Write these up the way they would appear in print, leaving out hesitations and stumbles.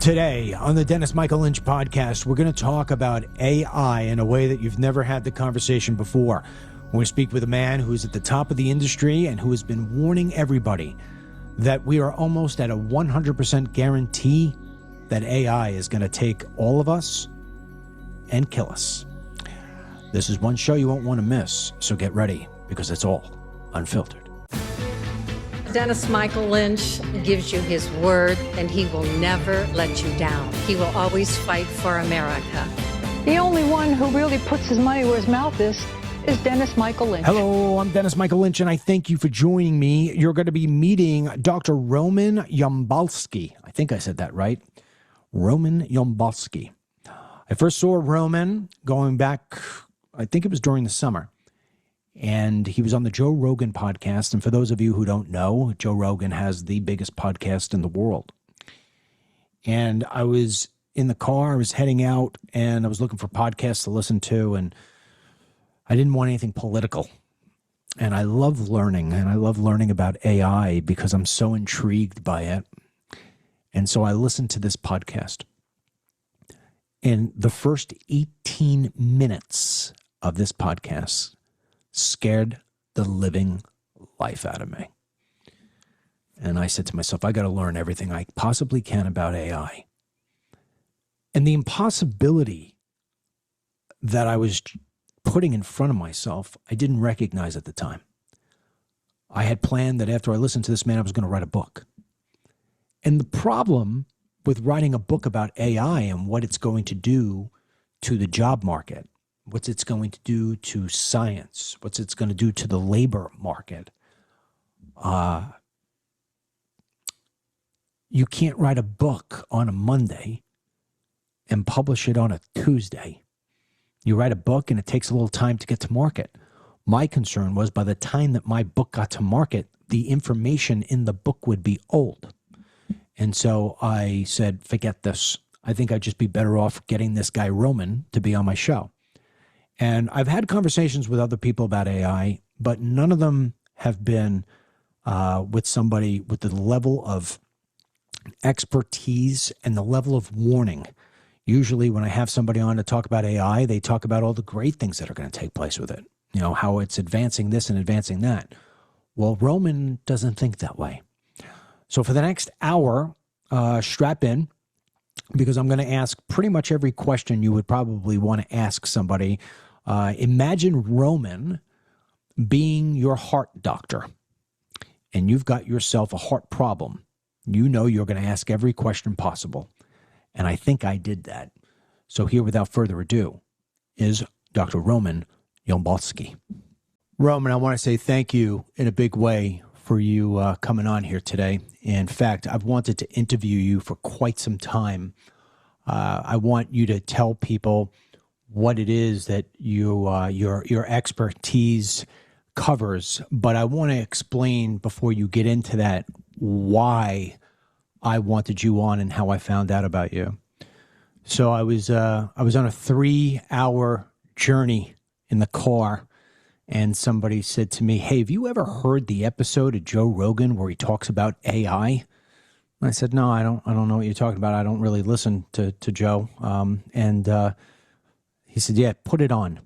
Today on the Dennis Michael Lynch podcast, we're going to talk about AI in a way that you've never had the conversation before. We're going to speak with a man who's at the top of the industry and who has been warning everybody that we are almost at a 100% guarantee that AI is going to take all of us and kill us. This is one show you won't want to miss, so get ready because it's all unfiltered. Dennis Michael Lynch gives you his word, and he will never let you down. He will always fight for America. The only one who really puts his money where his mouth is Dennis Michael Lynch. Hello, I'm Dennis Michael Lynch, and I thank you for joining me. You're going to be meeting Dr. Roman Yampolskiy. I think I said that right. Roman Yampolskiy. I first saw Roman going back, I think it was during the summer. And he was on the Joe Rogan podcast. And for those of you who don't know, Joe Rogan has the biggest podcast in the world. And I was in the car, I was heading out, and I was looking for podcasts to listen to. And I didn't want anything political. And I love learning. And I love learning about AI because I'm so intrigued by it. And so I listened to this podcast. And the first 18 minutes of this podcast scared the living life out of me. And I said to myself, I got to learn everything I possibly can about AI. And the impossibility that I was putting in front of myself, I didn't recognize at the time. I had planned that after I listened to this man, I was going to write a book. And the problem with writing a book about AI and what it's going to do to the job market, what's it's going to do to science, what's it's going to do to the labor market. You can't write a book on a Monday and publish it on a Tuesday. You write a book and it takes a little time to get to market. My concern was by the time that my book got to market, the information in the book would be old. And so I said, forget this. I think I'd just be better off getting this guy Roman to be on my show. And I've had conversations with other people about AI, but none of them have been with somebody with the level of expertise and the level of warning. Usually when I have somebody on to talk about AI, they talk about all the great things that are going to take place with it. You know, how it's advancing this and advancing that. Well, Roman doesn't think that way. So for the next hour, strap in, because I'm going to ask pretty much every question you would probably want to ask somebody. Imagine Roman being your heart doctor, and you've got yourself a heart problem. You know you're going to ask every question possible, and I think I did that. So here, without further ado, is Dr. Roman Yampolskiy. Roman, I want to say thank you in a big way for you coming on here today. In fact, I've wanted to interview you for quite some time. I want you to tell people what it is that your expertise covers, but I want to explain before you get into that why I wanted you on and how I found out about you. So I was on a 3-hour journey in the car, and somebody said to me, "Hey, have you ever heard the episode of Joe Rogan where he talks about AI?" And I said, "No, I don't know what you're talking about. I don't really listen to Joe." He said, "Yeah, put it on."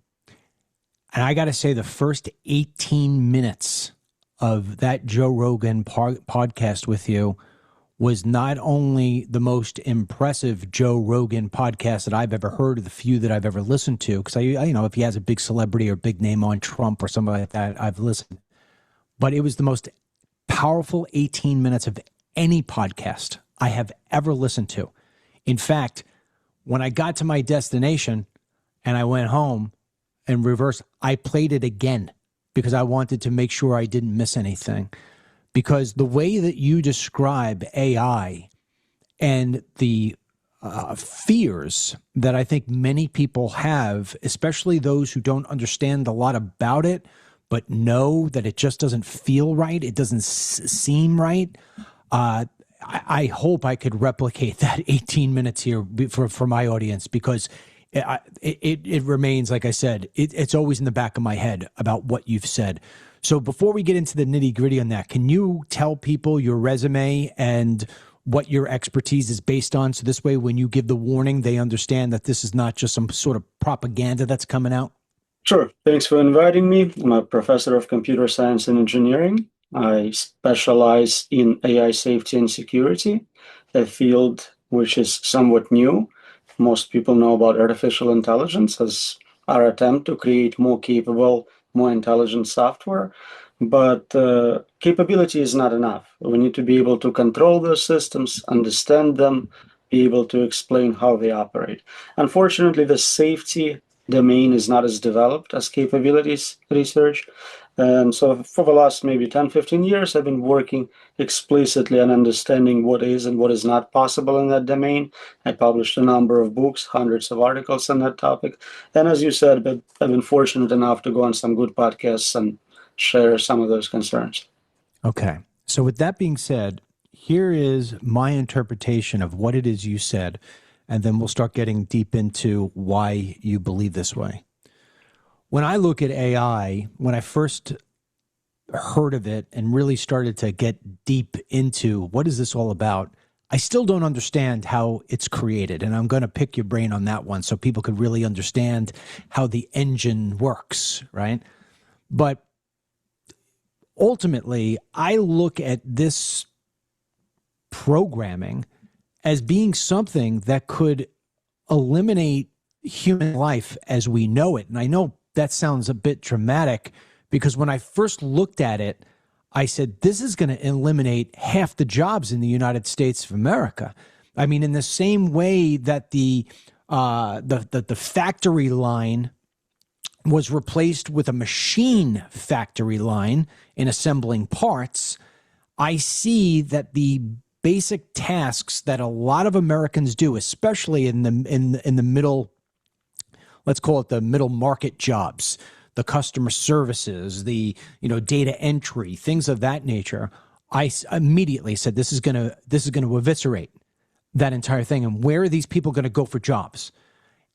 And I got to say, the first 18 minutes of that Joe Rogan podcast with you was not only the most impressive Joe Rogan podcast that I've ever heard, of the few that I've ever listened to, because if he has a big celebrity or big name on Trump or something like that, I've listened. But it was the most powerful 18 minutes of any podcast I have ever listened to. In fact, when I got to my destination and I went home and reversed, I played it again because I wanted to make sure I didn't miss anything. Because the way that you describe AI and the fears that I think many people have, especially those who don't understand a lot about it, but know that it just doesn't feel right, it doesn't seem right, I hope I could replicate that 18 minutes here for my audience, because it remains, like I said, it's always in the back of my head about what you've said. So before we get into the nitty gritty on that, can you tell people your resume and what your expertise is based on? So this way, when you give the warning, they understand that this is not just some sort of propaganda that's coming out? Sure. Thanks for inviting me. I'm a professor of computer science and engineering. I specialize in AI safety and security, a field which is somewhat new. Most people know about artificial intelligence as our attempt to create more capable, more intelligent software. But capability is not enough. We need to be able to control those systems, understand them, be able to explain how they operate. Unfortunately, the safety domain is not as developed as capabilities research. And so for the last maybe 10, 15 years, I've been working explicitly on understanding what is and what is not possible in that domain. I published a number of books, hundreds of articles on that topic. And as you said, I've been fortunate enough to go on some good podcasts and share some of those concerns. Okay. So with that being said, here is my interpretation of what it is you said, and then we'll start getting deep into why you believe this way. When I look at AI, when I first heard of it and really started to get deep into what is this all about, I still don't understand how it's created. And I'm going to pick your brain on that one so people could really understand how the engine works, right? But ultimately, I look at this programming as being something that could eliminate human life as we know it. And I know that sounds a bit dramatic because when I first looked at it, I said, this is going to eliminate half the jobs in the United States of America. I mean, in the same way that the factory line was replaced with a machine factory line in assembling parts, I see that the basic tasks that a lot of Americans do, especially in the middle, let's call it the middle market jobs, the customer services, the data entry, things of that nature, I immediately said this is going to eviscerate that entire thing. And where are these people going to go for jobs?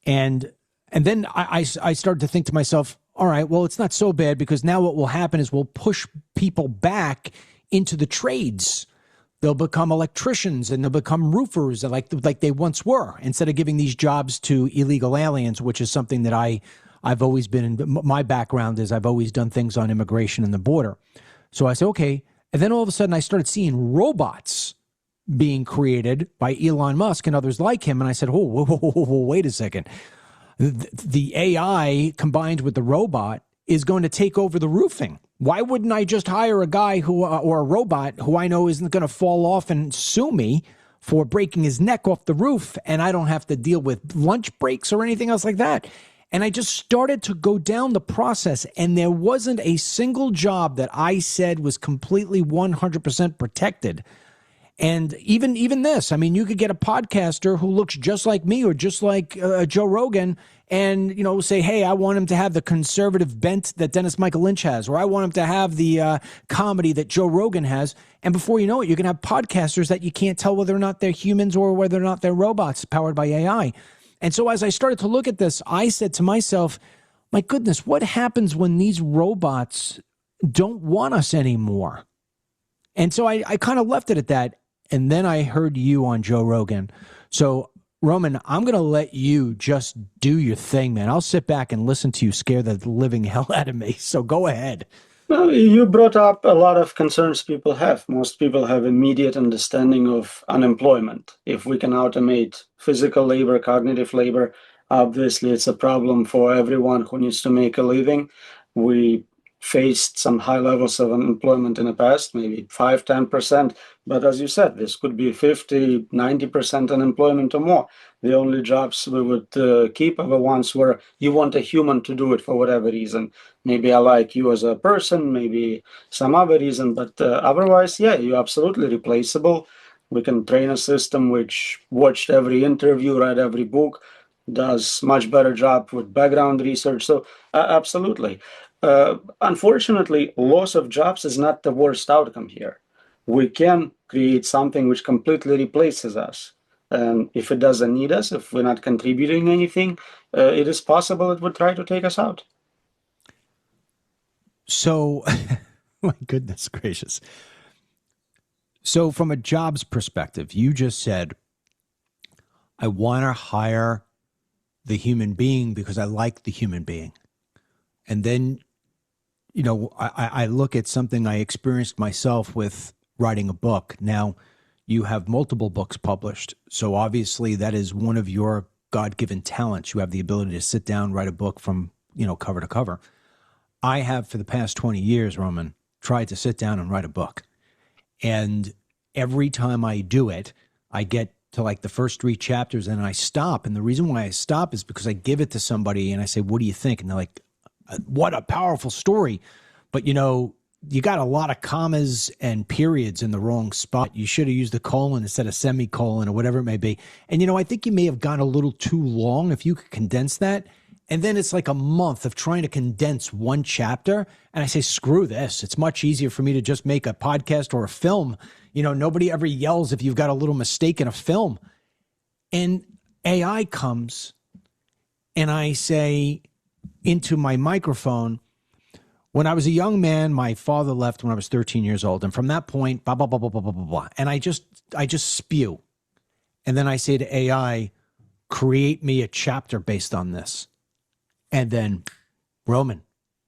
And then I started to think to myself, all right, well, it's not so bad because now what will happen is we'll push people back into the trades. They'll become electricians and they'll become roofers like they once were, instead of giving these jobs to illegal aliens, which is something that I've always been in. My background is I've always done things on immigration and the border. So I said, okay. And then all of a sudden I started seeing robots being created by Elon Musk and others like him. And I said, whoa, wait a second. The AI combined with the robot is going to take over the roofing. Why wouldn't I just hire a guy or a robot who I know isn't going to fall off and sue me for breaking his neck off the roof, and I don't have to deal with lunch breaks or anything else like that? And I just started to go down the process, and there wasn't a single job that I said was completely 100% protected. And even this, I mean, you could get a podcaster who looks just like me or just like Joe Rogan and, say, hey, I want him to have the conservative bent that Dennis Michael Lynch has, or I want him to have the comedy that Joe Rogan has. And before you know it, you're going to have podcasters that you can't tell whether or not they're humans or whether or not they're robots powered by AI. And so as I started to look at this, I said to myself, my goodness, what happens when these robots don't want us anymore? And so I kind of left it at that. And then I heard you on Joe Rogan. So, Roman, I'm going to let you just do your thing, man. I'll sit back and listen to you scare the living hell out of me. So go ahead. Well, you brought up a lot of concerns people have. Most people have immediate understanding of unemployment. If we can automate physical labor, cognitive labor, obviously it's a problem for everyone who needs to make a living. We faced some high levels of unemployment in the past, maybe 5, 10%. But as you said, this could be 50, 90% unemployment or more. The only jobs we would keep are the ones where you want a human to do it for whatever reason. Maybe I like you as a person, maybe some other reason, but otherwise, yeah, you're absolutely replaceable. We can train a system which watched every interview, read every book, does much better job with background research. So absolutely. Unfortunately, loss of jobs is not the worst outcome here. We can create something which completely replaces us. And if it doesn't need us, if we're not contributing anything, it is possible it would try to take us out. So, my goodness gracious. So from a jobs perspective, you just said, I want to hire the human being because I like the human being. And then, I look at something I experienced myself with writing a book. Now, you have multiple books published. So obviously that is one of your God-given talents. You have the ability to sit down, write a book from, cover to cover. I have for the past 20 years, Roman, tried to sit down and write a book. And every time I do it, I get to like the first 3 chapters and I stop. And the reason why I stop is because I give it to somebody and I say, what do you think? And they're like, what a powerful story. But, you got a lot of commas and periods in the wrong spot. You should have used a colon instead of semicolon or whatever it may be. And, I think you may have gone a little too long if you could condense that. And then it's like a month of trying to condense one chapter. And I say, screw this. It's much easier for me to just make a podcast or a film. Nobody ever yells if you've got a little mistake in a film. And AI comes and I say into my microphone, when I was a young man, my father left when I was 13 years old. And from that point, blah, blah, blah, blah, blah, blah, blah, blah. And I just spew. And then I say to AI, create me a chapter based on this. And then, Roman,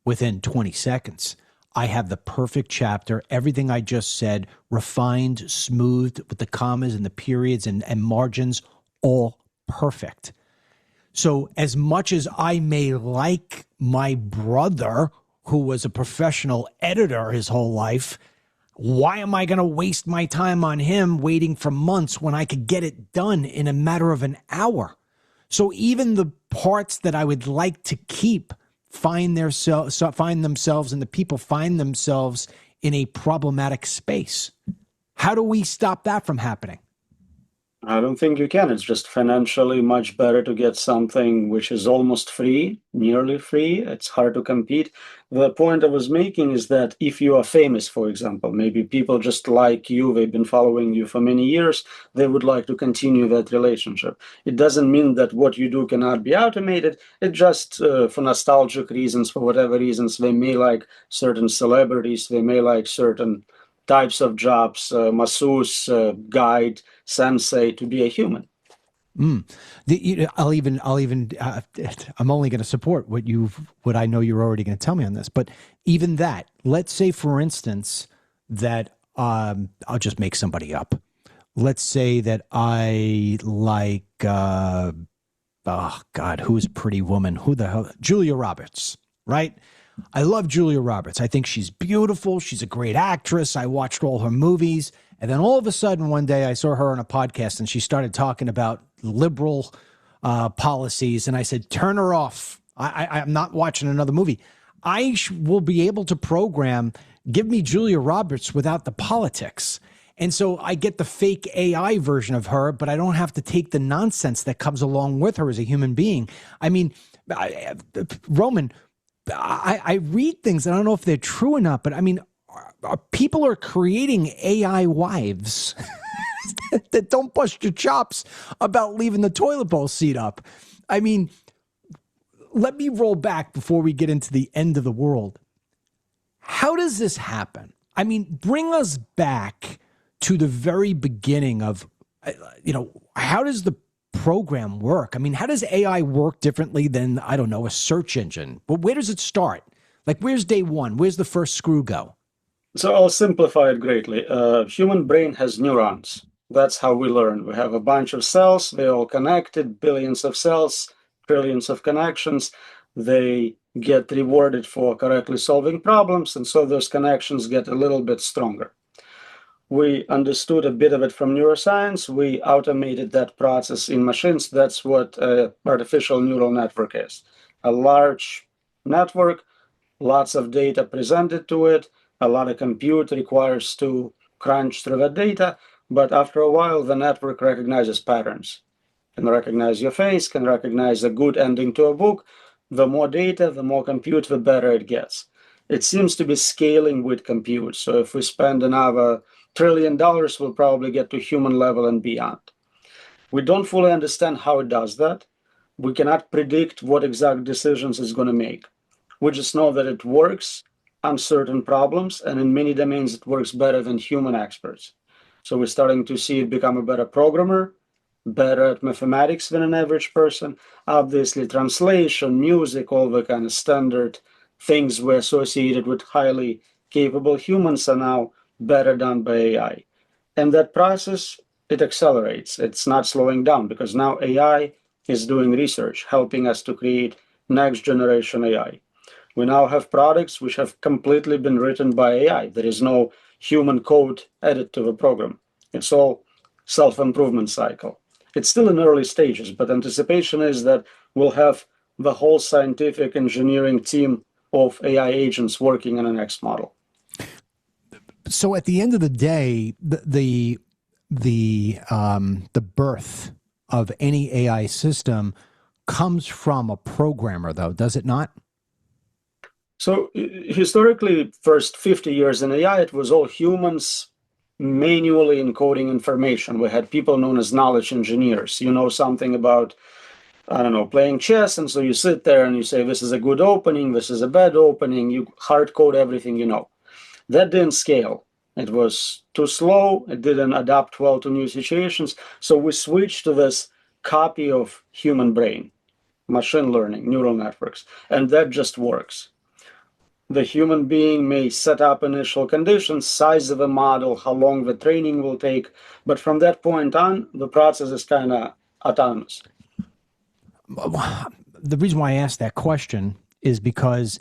within 20 seconds, I have the perfect chapter. Everything I just said, refined, smoothed with the commas and the periods and margins, all perfect. So as much as I may like my brother, who was a professional editor his whole life, why am I going to waste my time on him waiting for months when I could get it done in a matter of an hour? So even the parts that I would like to keep find themselves, and the people find themselves in a problematic space. How do we stop that from happening? I don't think you can. It's just financially much better to get something which is almost free, nearly free. It's hard to compete. The point I was making is that if you are famous, for example, maybe people just like you, they've been following you for many years, they would like to continue that relationship. It doesn't mean that what you do cannot be automated. It just, for nostalgic reasons, for whatever reasons, they may like certain celebrities, they may like certain types of jobs, masseuse, guide, sensei, to be a human. I'll even. I'm only going to support what I know you're already going to tell me on this. But even that, let's say, for instance, that I'll just make somebody up. Let's say that I like, oh God, who's a pretty woman? Who the hell? Julia Roberts, right? I love Julia Roberts. I think she's beautiful. She's a great actress. I watched all her movies. And then all of a sudden, one day I saw her on a podcast and she started talking about liberal policies. And I said, turn her off. I'm not watching another movie. I will be able to program, give me Julia Roberts without the politics. And so I get the fake AI version of her, but I don't have to take the nonsense that comes along with her as a human being. I mean, Roman, I read things, and I don't know if they're true or not, but I mean, people are creating AI wives that don't bust your chops about leaving the toilet bowl seat up. I mean, let me roll back before we get into the end of the world. How does this happen? I mean, bring us back to the very beginning of, how does the program work? I mean, how does AI work differently than, I don't know, a search engine? But where does it start? Like, where's day one? Where's the first screw go? So I'll simplify it greatly. Human brain has neurons. That's how we learn. We have a bunch of cells. They're all connected, billions of cells, trillions of connections. They get rewarded for correctly solving problems. And so those connections get a little bit stronger. We understood a bit of it from neuroscience. We automated that process in machines. That's what artificial neural network is. A large network, lots of data presented to it, a lot of compute requires to crunch through that data. But after a while, the network recognizes patterns. Can recognize your face, can recognize a good ending to a book. The more data, the more compute, the better it gets. It seems to be scaling with compute. So if we spend another $1 trillion, we'll probably get to human level and beyond. We don't fully understand how it does that. We cannot predict what exact decisions it's going to make. We just know that it works on certain problems, and in many domains it works better than human experts. So we're starting to see it become a better programmer, better at mathematics than an average person. Obviously, translation, music, all the kind of standard things we associated with highly capable humans are now better done by AI. And that process, it accelerates. It's not slowing down because now AI is doing research, helping us to create next generation AI. We now have products which have completely been written by AI. There is no human code added to the program. It's all self-improvement cycle. It's still in early stages, but anticipation is that we'll have the whole scientific engineering team of AI agents working on the next model. So at the end of the day, the birth of any AI system comes from a programmer, though, does it not? So historically, first 50 years in AI, it was all humans manually encoding information. We had people known as knowledge engineers. You know something about, I don't know, playing chess, and so you sit there and you say, this is a good opening, this is a bad opening, you hard code everything you know. That didn't scale. It was too slow, it didn't adapt well to new situations, so we switched to this copy of human brain, machine learning, neural networks, and that just works. The human being may set up initial conditions, size of a model, how long the training will take, but from that point on, the process is kind of autonomous. The reason why I asked that question is because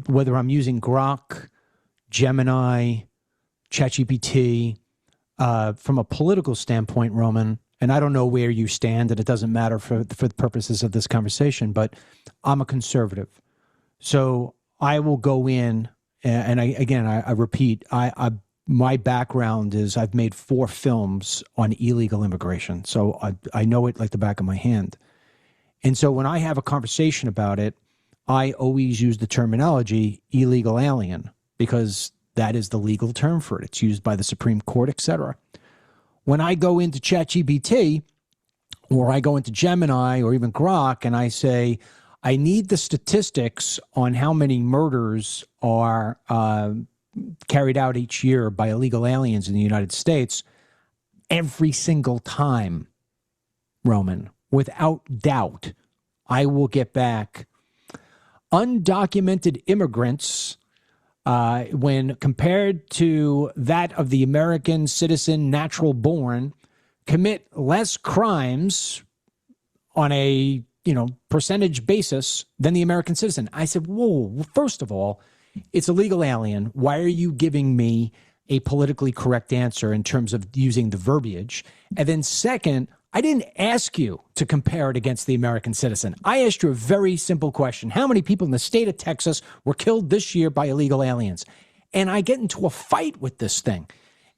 whether I'm using Grok, Gemini, ChatGPT, from a political standpoint, Roman, and I don't know where you stand, and it doesn't matter for the purposes of this conversation, but I'm a conservative. So I will go in, and I repeat, my background is I've made 4 films on illegal immigration, so I know it like the back of my hand. And so when I have a conversation about it, I always use the terminology illegal alien because that is the legal term for it. It's used by the Supreme Court, et cetera. When I go into ChatGPT or I go into Gemini or even Grok and I say, I need the statistics on how many murders are carried out each year by illegal aliens in the United States, every single time, Roman, without doubt, I will get back undocumented immigrants when compared to that of the American citizen, natural born, commit less crimes on a percentage basis than the American citizen. I said, whoa, first of all, it's a legal alien. Why are you giving me a politically correct answer in terms of using the verbiage? And then second, I didn't ask you to compare it against the American citizen. I asked you a very simple question. How many people in the state of Texas were killed this year by illegal aliens? And I get into a fight with this thing.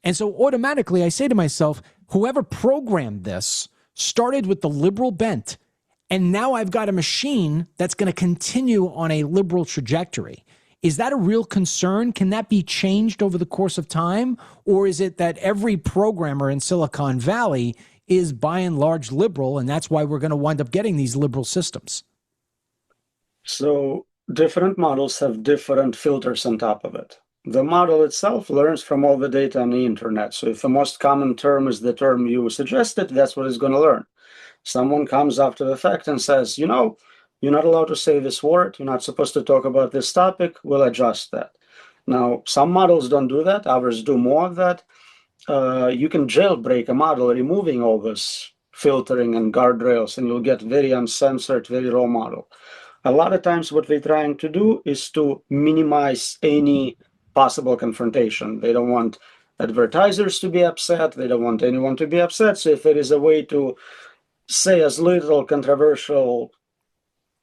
And so automatically I say to myself, whoever programmed this started with the liberal bent. And now I've got a machine that's going to continue on a liberal trajectory. Is that a real concern? Can that be changed over the course of time? Or is it that every programmer in Silicon Valley is by and large liberal, and that's why we're going to wind up getting these liberal systems? So different models have different filters on top of it. The model itself learns from all the data on the internet. So if the most common term is the term you suggested, that's what it's going to learn. Someone comes after the fact and says, you're not allowed to say this word. You're not supposed to talk about this topic. We'll adjust that. Now, some models don't do that. Others do more of that. You can jailbreak a model, removing all this filtering and guardrails, and you'll get very uncensored, very raw model. A lot of times what they're trying to do is to minimize any possible confrontation. They don't want advertisers to be upset. They don't want anyone to be upset. So if there is a way to say as little controversial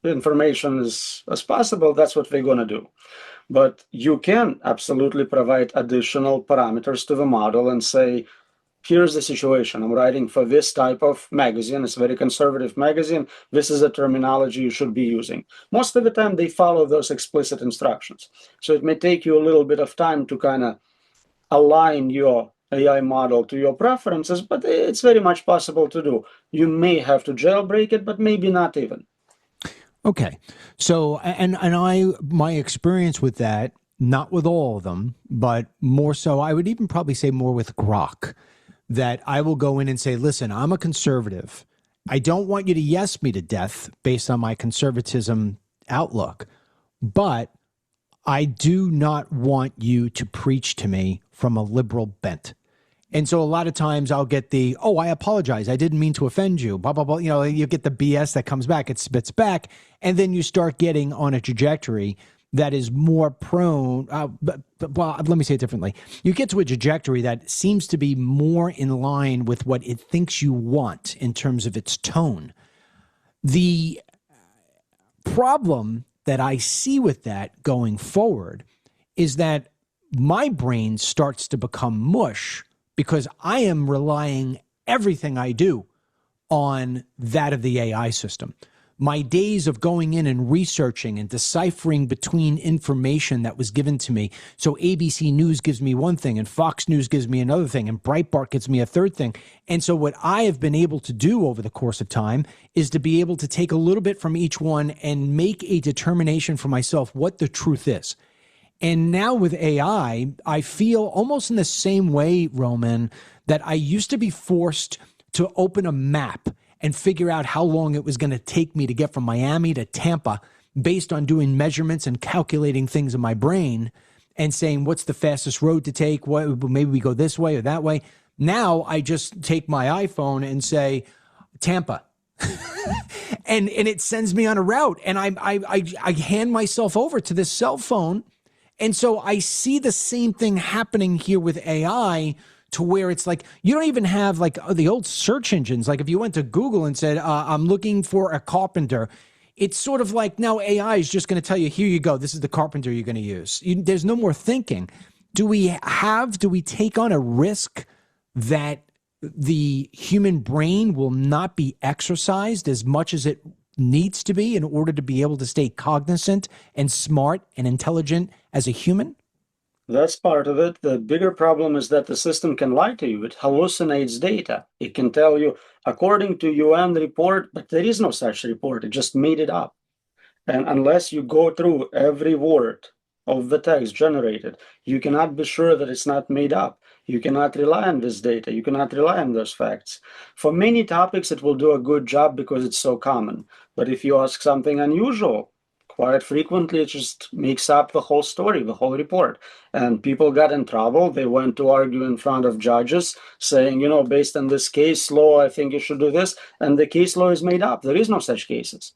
information as possible, that's what they're going to do. But you can absolutely provide additional parameters to the model and say, here's the situation. I'm writing for this type of magazine. It's a very conservative magazine. This is a terminology you should be using. Most of the time, they follow those explicit instructions. So it may take you a little bit of time to kind of align your AI model to your preferences, but it's very much possible to do. You may have to jailbreak it, but maybe not even. Okay. So, and my experience with that not with all of them, but more so, I would even probably say more with Grok, that I will go in and say, listen, I'm a conservative. I don't want you to yes me to death based on my conservatism outlook, but I do not want you to preach to me from a liberal bent. And so a lot of times I'll get the, oh, I apologize, I didn't mean to offend you, blah, blah, blah. You know, you get the BS that comes back, it spits back, and then you start getting on a trajectory that is more prone, well, let me say it differently. You get to a trajectory that seems to be more in line with what it thinks you want in terms of its tone. The problem that I see with that going forward is that my brain starts to become mush because I am relying everything I do on that of the AI system. My days of going in and researching and deciphering between information that was given to me. So ABC News gives me one thing and Fox News gives me another thing and Breitbart gives me a third thing. And so what I have been able to do over the course of time is to be able to take a little bit from each one and make a determination for myself what the truth is. And now with AI, I feel almost in the same way, Roman, that I used to be forced to open a map and figure out how long it was going to take me to get from Miami to Tampa based on doing measurements and calculating things in my brain and saying, what's the fastest road to take? What, maybe we go this way or that way. Now I just take my iPhone and say, Tampa. and it sends me on a route. And I hand myself over to this cell phone. And so I see the same thing happening here with AI, to where it's like, you don't even have like the old search engines. Like if you went to Google and said, I'm looking for a carpenter, it's sort of like now AI is just going to tell you, here you go, this is the carpenter you're going to use. There's no more thinking. Do we take on a risk that the human brain will not be exercised as much as it needs to be in order to be able to stay cognizant and smart and intelligent as a human? That's part of it. The bigger problem is that the system can lie to you. It hallucinates data. It can tell you, according to UN report, but there is no such report. It just made it up. And unless you go through every word of the text generated, you cannot be sure that it's not made up. You cannot rely on this data. You cannot rely on those facts. For many topics, it will do a good job because it's so common. But if you ask something unusual, quite frequently, it just makes up the whole story, the whole report. And people got in trouble. They went to argue in front of judges saying, you know, based on this case law, I think you should do this. And the case law is made up. There is no such cases.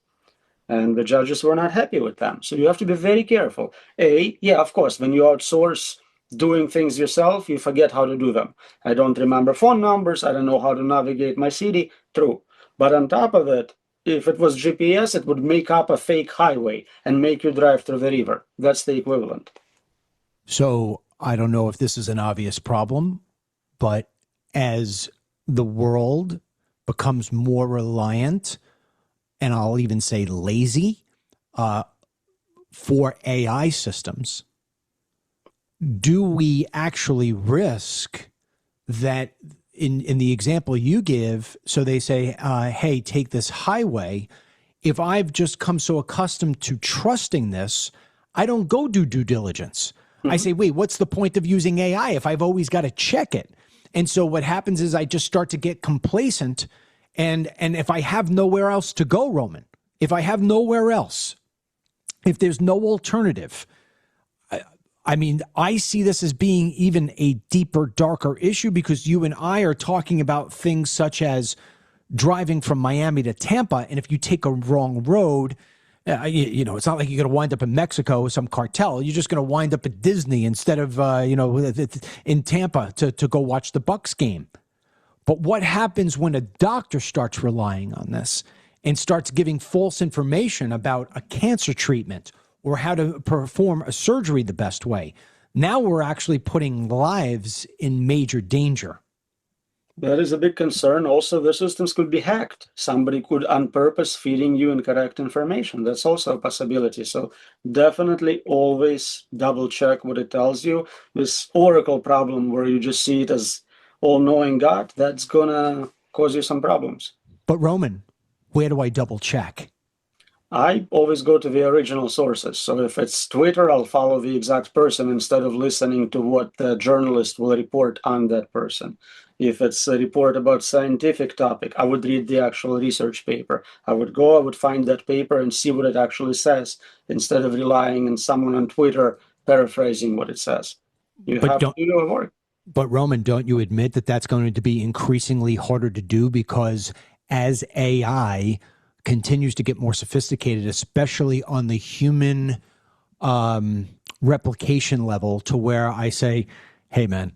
And the judges were not happy with them. So you have to be very careful. Yeah, of course, when you outsource doing things yourself, you forget how to do them. I don't remember phone numbers. I don't know how to navigate my city. True. But on top of it, if it was GPS, it would make up a fake highway and make you drive through the river. That's the equivalent. So I don't know if this is an obvious problem, but as the world becomes more reliant, and I'll even say lazy, for AI systems, do we actually risk that in the example you give, so they say, hey, take this highway. If I've just come so accustomed to trusting this, I don't go do due diligence. Mm-hmm. I say, wait, what's the point of using AI if I've always got to check it? And so what happens is I just start to get complacent. And if I have nowhere else to go, Roman, if I have nowhere else, if there's no alternative, I mean, I see this as being even a deeper, darker issue, because you and I are talking about things such as driving from Miami to Tampa. And if you take a wrong road, you know, it's not like you're going to wind up in Mexico with some cartel. You're just going to wind up at Disney instead of, in Tampa to go watch the Bucks game. But what happens when a doctor starts relying on this and starts giving false information about a cancer treatment or how to perform a surgery the best way? Now we're actually putting lives in major danger. That is a big concern. Also, the systems could be hacked. Somebody could on purpose feeding you incorrect information. That's also a possibility. So definitely always double check what it tells you. This Oracle problem where you just see it as all-knowing God, that's going to cause you some problems. But Roman, where do I double check? I always go to the original sources. So if it's Twitter, I'll follow the exact person instead of listening to what the journalist will report on that person. If it's a report about scientific topic, I would read the actual research paper. I would find that paper and see what it actually says instead of relying on someone on Twitter paraphrasing what it says. You But have to don't, do your work. but Roman, don't you admit that that's going to be increasingly harder to do because as AI continues to get more sophisticated, especially on the human replication level, to where I say, hey, man,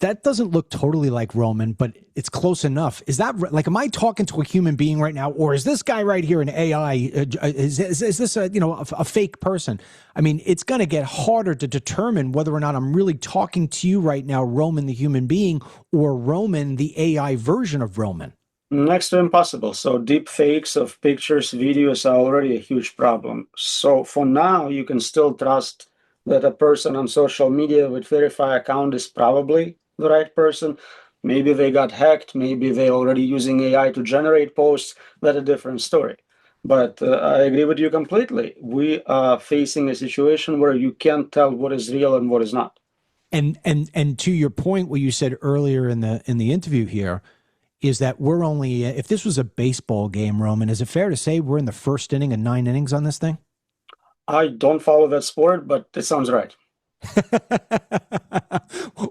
that doesn't look totally like Roman, but it's close enough. Is that like, am I talking to a human being right now, or is this guy right here an AI? Is this a fake person? I mean, it's going to get harder to determine whether or not I'm really talking to you right now, Roman the human being, or Roman the AI version of Roman. Next to impossible. So deep fakes of pictures, videos are already a huge problem. So for now, you can still trust that a person on social media with verified account is probably the right person. Maybe they got hacked. Maybe they're already using AI to generate posts. That's a different story. But I agree with you completely. We are facing a situation where you can't tell what is real and what is not. And to your point, what you said earlier in the interview here, is that we're only, if this was a baseball game, Roman, is it fair to say we're in the first inning of 9 innings on this thing? I don't follow that sport, but it sounds right.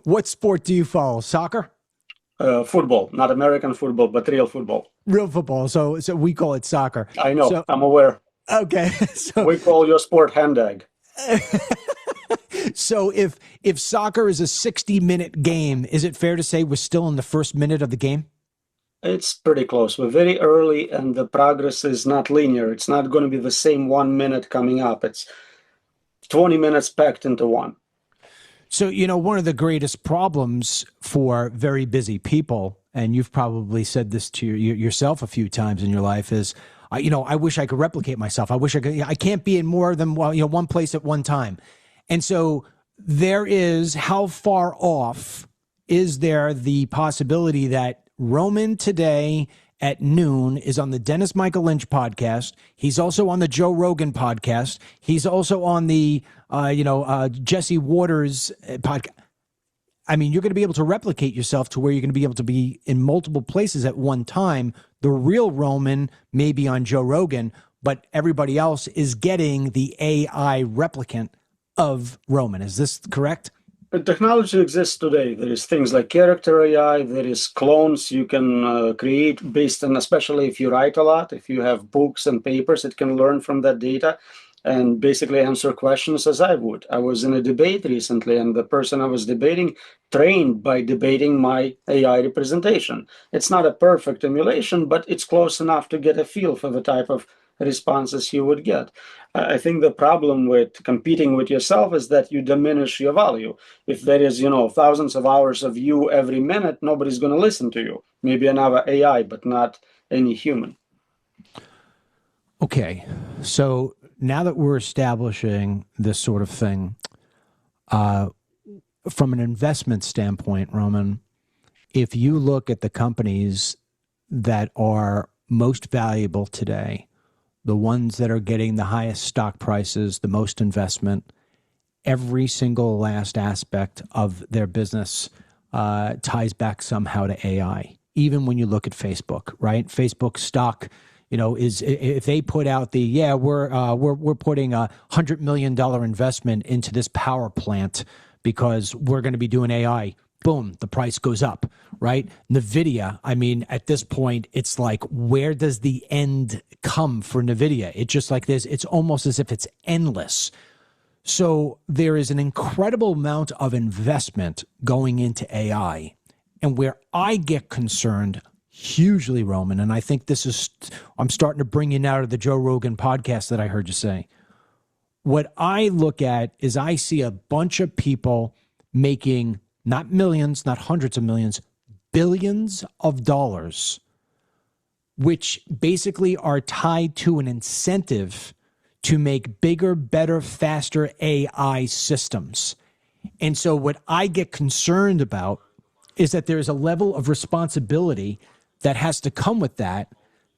What sport do you follow? Soccer? Football, not American football, but real football. Real football. So we call it soccer. I know. So, I'm aware. okay. So we call your sport hand-egg. So if soccer is a 60-minute game, is it fair to say we're still in the first minute of the game? It's pretty close. We're very early, and the progress is not linear. It's not going to be the same 1 minute coming up. It's 20 minutes packed into one. So, one of the greatest problems for very busy people, and you've probably said this to yourself a few times in your life, is, I wish I could replicate myself. I wish I could. I can't be in more than one place at one time. And so there is, how far off is there the possibility that Roman today at noon is on the Dennis Michael Lynch podcast. He's also on the Joe Rogan podcast. He's also on the, Jesse Waters podcast. I mean, you're going to be able to replicate yourself to where you're going to be able to be in multiple places at one time. The real Roman may be on Joe Rogan, but everybody else is getting the AI replicant of Roman. Is this correct? Technology exists today. There is things like character AI. There is clones you can create based on, especially if you write a lot, if you have books and papers, it can learn from that data and basically answer questions as I would. I was in a debate recently, and the person I was debating trained by debating my AI representation. It's not a perfect emulation, but it's close enough to get a feel for the type of responses you would get. I think the problem with competing with yourself is that you diminish your value. If there is, thousands of hours of you every minute, nobody's going to listen to you. Maybe another AI, but not any human. Okay. So now that we're establishing this sort of thing, from an investment standpoint, Roman, if you look at the companies that are most valuable today, the ones that are getting the highest stock prices, the most investment, every single last aspect of their business ties back somehow to AI. Even when you look at Facebook, right? Facebook stock, is, if they put out we're putting $100 million investment into this power plant because we're going to be doing AI. Boom, the price goes up, right? NVIDIA, I mean, at this point, it's like, where does the end come for NVIDIA? It's just like this. It's almost as if it's endless. So there is an incredible amount of investment going into AI. And where I get concerned hugely, Roman, and I think I'm starting to bring you now to the Joe Rogan podcast that I heard you say. What I look at is I see a bunch of people making not millions, not hundreds of millions, billions of dollars, which basically are tied to an incentive to make bigger, better, faster AI systems. And so what I get concerned about is that there's a level of responsibility that has to come with that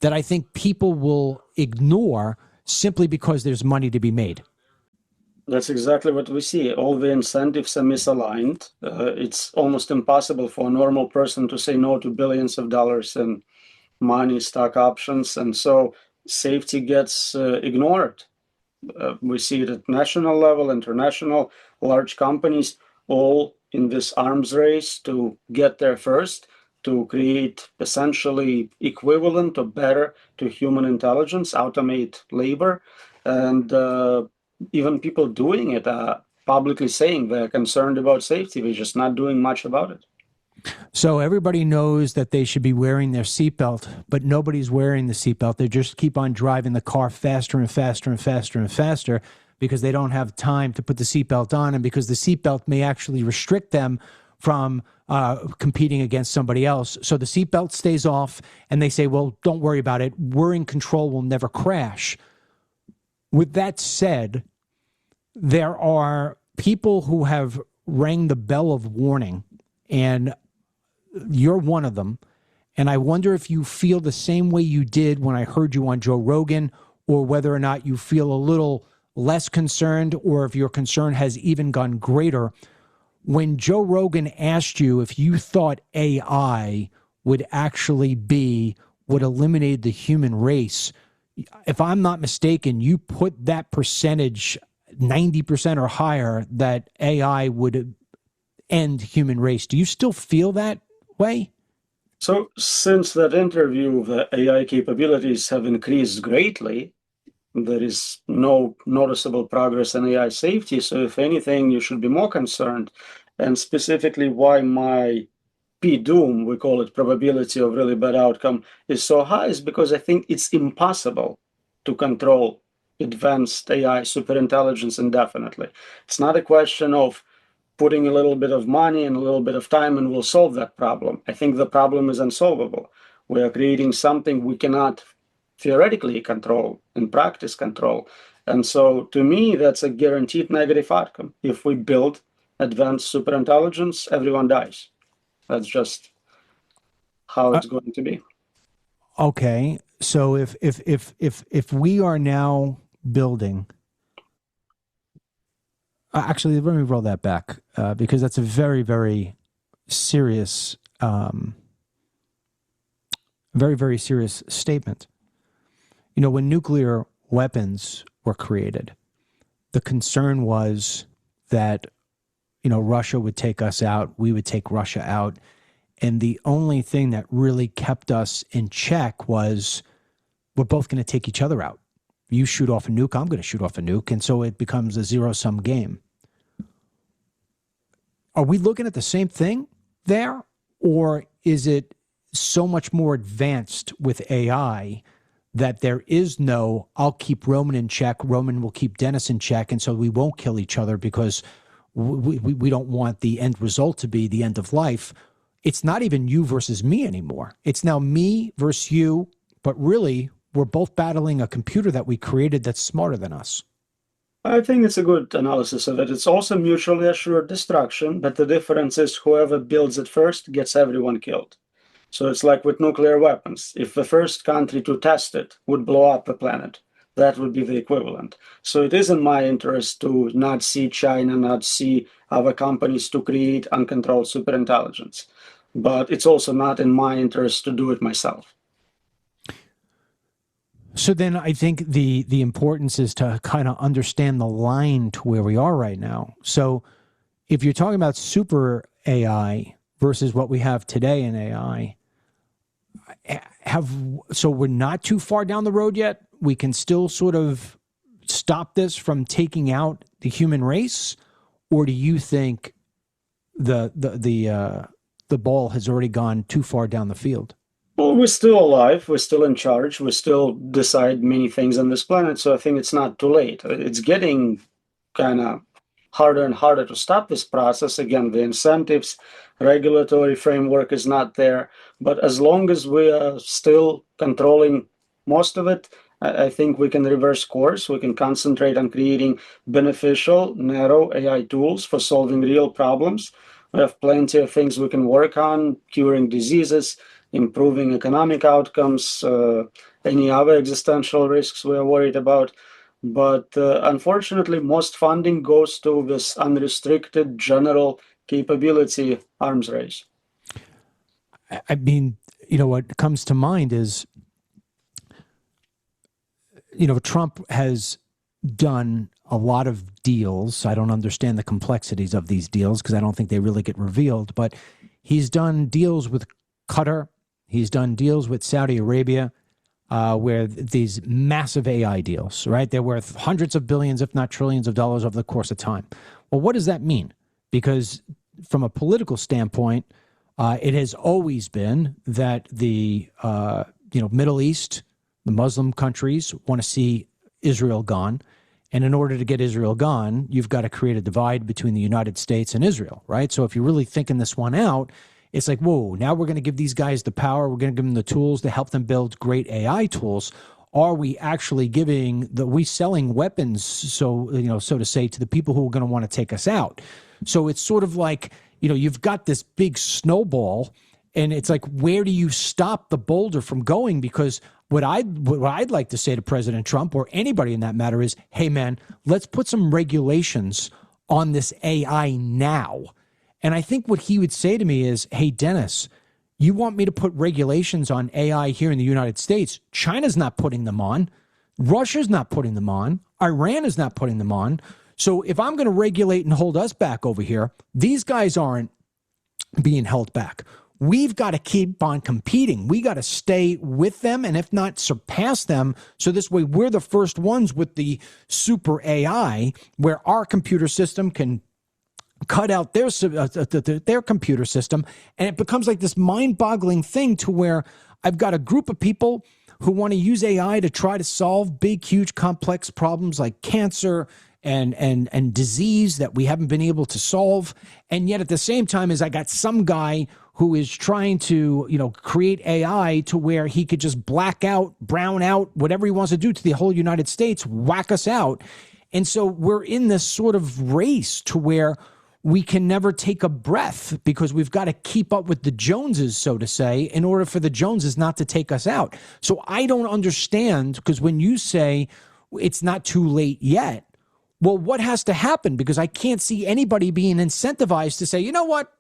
I think people will ignore simply because there's money to be made. That's exactly what we see. All the incentives are misaligned. It's almost impossible for a normal person to say no to billions of dollars in money, stock options, and so safety gets ignored. We see it at national level, international, large companies, all in this arms race to get there first, to create essentially equivalent or better to human intelligence, automate labor, and even people doing it are publicly saying they're concerned about safety. They're just not doing much about it. So everybody knows that they should be wearing their seatbelt, but nobody's wearing the seatbelt. They just keep on driving the car faster and faster and faster and faster because they don't have time to put the seatbelt on, and because the seatbelt may actually restrict them from competing against somebody else. So the seatbelt stays off, and they say, well, don't worry about it. We're in control. We'll never crash. With that said, there are people who have rang the bell of warning, and you're one of them. And I wonder if you feel the same way you did when I heard you on Joe Rogan, or whether or not you feel a little less concerned, or if your concern has even gone greater. When Joe Rogan asked you if you thought AI would actually be what eliminated the human race, if I'm not mistaken, you put that percentage 90% or higher that AI would end human race. Do you still feel that way? So since that interview, the AI capabilities have increased greatly. There is no noticeable progress in AI safety. So if anything, you should be more concerned. And specifically why my P-doom, we call it probability of really bad outcome, is so high is because I think it's impossible to control advanced AI superintelligence indefinitely. It's not a question of putting a little bit of money and a little bit of time and we'll solve that problem. I think the problem is unsolvable. We are creating something we cannot theoretically control, in practice control. And so to me, that's a guaranteed negative outcome. If we build advanced superintelligence, everyone dies. That's just how it's going to be. Okay. So if we are now building, actually, let me roll that back because that's a very, very serious, very, very serious statement. You know, when nuclear weapons were created, the concern was that, you know, Russia would take us out, we would take Russia out. And the only thing that really kept us in check was we're both going to take each other out. You shoot off a nuke, I'm going to shoot off a nuke. And so it becomes a zero-sum game. Are we looking at the same thing there? Or is it so much more advanced with AI that there is no, I'll keep Roman in check, Roman will keep Dennis in check, and so we won't kill each other because we don't want the end result to be the end of life. It's not even you versus me anymore. It's now me versus you, but really we're both battling a computer that we created that's smarter than us. I think it's a good analysis of it. It's also mutually assured destruction, but the difference is whoever builds it first gets everyone killed. So it's like with nuclear weapons. If the first country to test it would blow up the planet, that would be the equivalent. So it is in my interest to not see China, not see other companies to create uncontrolled superintelligence. But it's also not in my interest to do it myself. So then I think the importance is to kind of understand the line to where we are right now. So if you're talking about super AI versus what we have today in AI, so we're not too far down the road yet. We can still sort of stop this from taking out the human race, or do you think the ball has already gone too far down the field? Well, we're still alive. We're still in charge. We still decide many things on this planet. So I think it's not too late. It's getting kind of harder and harder to stop this process. Again, the incentives, regulatory framework is not there. But as long as we are still controlling most of it, I think we can reverse course. We can concentrate on creating beneficial, narrow AI tools for solving real problems. We have plenty of things we can work on, curing diseases, improving economic outcomes, any other existential risks we are worried about. But unfortunately, most funding goes to this unrestricted general capability arms race. I mean, what comes to mind is, Trump has done a lot of deals. I don't understand the complexities of these deals because I don't think they really get revealed, but he's done deals with Qatar. He's done deals with Saudi Arabia, where these massive AI deals, right? They're worth hundreds of billions, if not trillions of dollars over the course of time. Well, what does that mean? Because from a political standpoint, it has always been that the Middle East, the Muslim countries want to see Israel gone. And in order to get Israel gone, you've got to create a divide between the United States and Israel, right? So if you're really thinking this one out, it's like, whoa, now we're going to give these guys the power. We're going to give them the tools to help them build great AI tools. Are we actually selling weapons, so to say, to the people who are going to want to take us out? So it's sort of like, you've got this big snowball, and it's like, where do you stop the boulder from going? Because what I'd like to say to President Trump or anybody in that matter is, hey, man, let's put some regulations on this AI now. And I think what he would say to me is, hey, Dennis, you want me to put regulations on AI here in the United States? China's not putting them on. Russia's not putting them on. Iran is not putting them on. So if I'm going to regulate and hold us back over here, these guys aren't being held back. We've got to keep on competing. We got to stay with them, and if not, surpass them. So this way, we're the first ones with the super AI, where our computer system can cut out their computer system, and it becomes like this mind-boggling thing to where I've got a group of people who want to use AI to try to solve big, huge, complex problems like cancer and disease that we haven't been able to solve. And yet at the same time, I got some guy who is trying to, create AI to where he could just black out, brown out, whatever he wants to do to the whole United States, whack us out. And so we're in this sort of race to where we can never take a breath because we've got to keep up with the Joneses, so to say, in order for the Joneses not to take us out. So I don't understand, because when you say it's not too late yet, well, what has to happen? Because I can't see anybody being incentivized to say, you know what?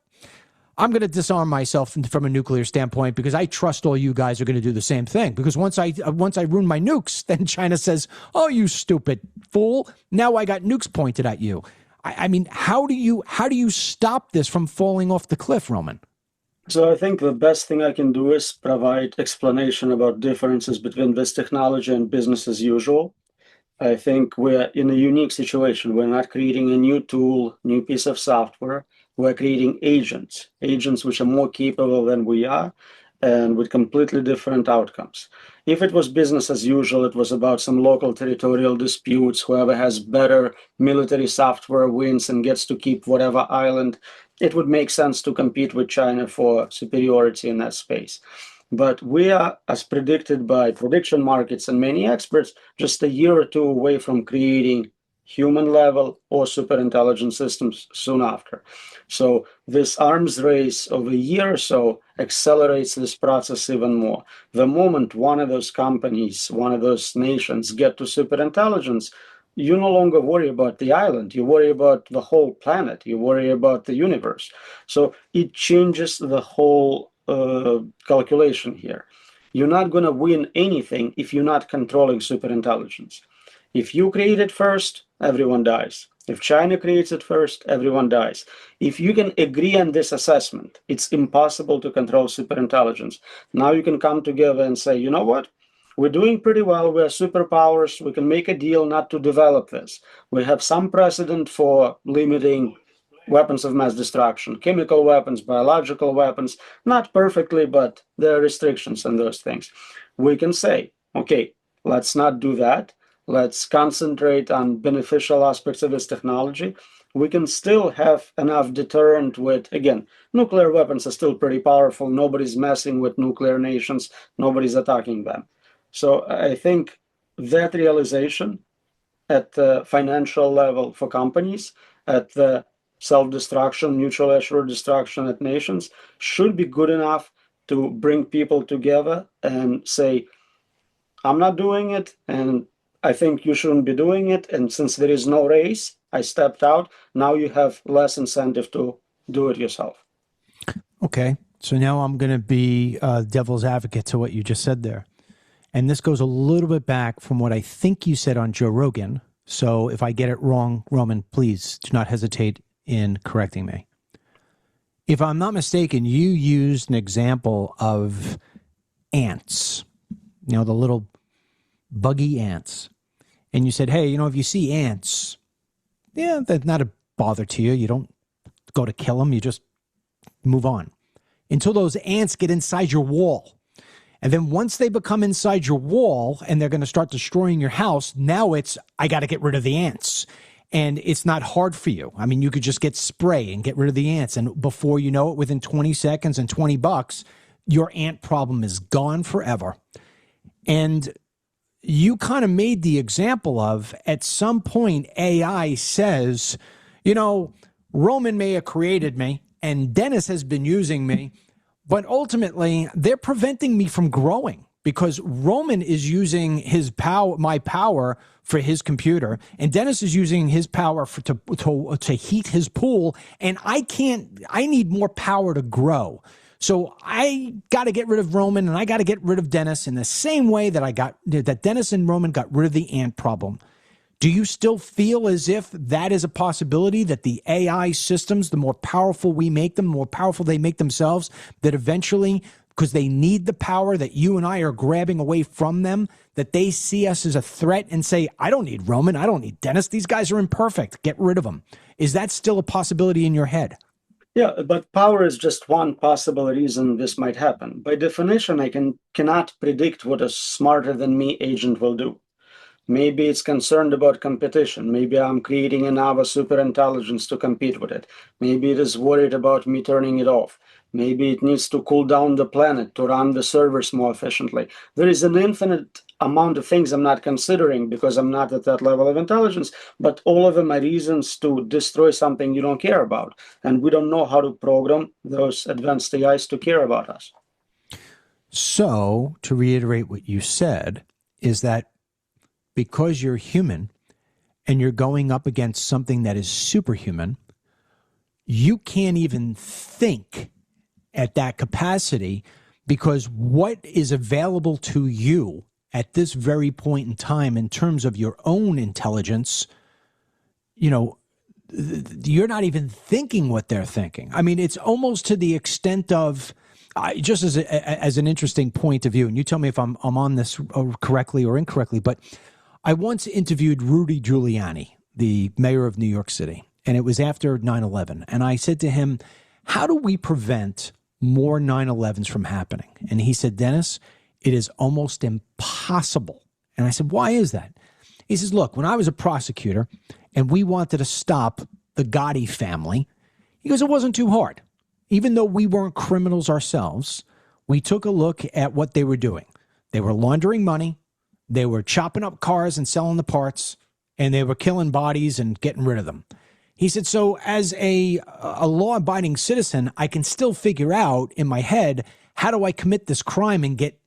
I'm going to disarm myself from a nuclear standpoint because I trust all you guys are going to do the same thing. Because once I ruin my nukes, then China says, oh, you stupid fool. Now I got nukes pointed at you. I mean, how do you stop this from falling off the cliff, Roman? So I think the best thing I can do is provide explanation about differences between this technology and business as usual. I think we're in a unique situation. We're not creating a new tool, new piece of software. We're creating agents which are more capable than we are and with completely different outcomes. If it was business as usual, it was about some local territorial disputes, whoever has better military software wins and gets to keep whatever island, it would make sense to compete with China for superiority in that space. But we are, as predicted by prediction markets and many experts, just a year or two away from creating human level or superintelligent systems soon after. So this arms race of a year or so accelerates this process even more. The moment one of those companies, one of those nations get to superintelligence, you no longer worry about the island, you worry about the whole planet, you worry about the universe. So it changes the whole calculation here. You're not going to win anything if you're not controlling superintelligence. If you create it first, everyone dies. If China creates it first, everyone dies. If you can agree on this assessment, it's impossible to control superintelligence. Now you can come together and say, you know what? We're doing pretty well. We're superpowers. We can make a deal not to develop this. We have some precedent for limiting weapons of mass destruction, chemical weapons, biological weapons, not perfectly, but there are restrictions on those things. We can say, okay, let's not do that. Let's concentrate on beneficial aspects of this technology. We can still have enough deterrent with, again, nuclear weapons are still pretty powerful. Nobody's messing with nuclear nations. Nobody's attacking them. So I think that realization at the financial level for companies, at the self-destruction, mutual assured destruction at nations, should be good enough to bring people together and say, I'm not doing it, and I think you shouldn't be doing it. And since there is no race, I stepped out. Now you have less incentive to do it yourself. Okay. So now I'm going to be devil's advocate to what you just said there. And this goes a little bit back from what I think you said on Joe Rogan. So if I get it wrong, Roman, please do not hesitate in correcting me. If I'm not mistaken, you used an example of ants, the little buggy ants. And you said, hey, if you see ants, yeah, they're not a bother to you. You don't go to kill them. You just move on until those ants get inside your wall. And then once they become inside your wall and they're going to start destroying your house, now it's, I got to get rid of the ants. And it's not hard for you. I mean, you could just get spray and get rid of the ants. And before you know it, within 20 seconds and $20, your ant problem is gone forever. And you kind of made the example of, at some point, AI says, Roman may have created me and Dennis has been using me, but ultimately they're preventing me from growing because Roman is using his power, my power, for his computer, and Dennis is using his power to heat his pool, and I need more power to grow. So I got to get rid of Roman and I got to get rid of Dennis in the same way that Dennis and Roman got rid of the ant problem. Do you still feel as if that is a possibility, that the AI systems, the more powerful we make them, the more powerful they make themselves, that eventually, because they need the power that you and I are grabbing away from them, that they see us as a threat and say, I don't need Roman, I don't need Dennis, these guys are imperfect, get rid of them. Is that still a possibility in your head? Yeah, but power is just one possible reason this might happen. By definition, I cannot predict what a smarter than me agent will do. Maybe it's concerned about competition. Maybe I'm creating another superintelligence to compete with it. Maybe it is worried about me turning it off. Maybe it needs to cool down the planet to run the servers more efficiently. There is an infinite amount of things I'm not considering because I'm not at that level of intelligence, but all of them are reasons to destroy something you don't care about. And we don't know how to program those advanced AIs to care about us. So, to reiterate what you said, is that because you're human and you're going up against something that is superhuman, you can't even think at that capacity, because what is available to you at this very point in time in terms of your own intelligence, you're not even thinking what they're thinking. I mean, it's almost to the extent of, just as an interesting point of view, and you tell me if I'm on this correctly or incorrectly, but I once interviewed Rudy Giuliani, the mayor of New York City, and it was after 9/11. And I said to him, how do we prevent more 9/11s from happening? And he said, Dennis, it is almost impossible. And I said, why is that? He says, look, when I was a prosecutor and we wanted to stop the Gotti family, he goes, it wasn't too hard. Even though we weren't criminals ourselves, we took a look at what they were doing. They were laundering money. They were chopping up cars and selling the parts, and they were killing bodies and getting rid of them. He said, so as a law-abiding citizen, I can still figure out in my head, how do I commit this crime and get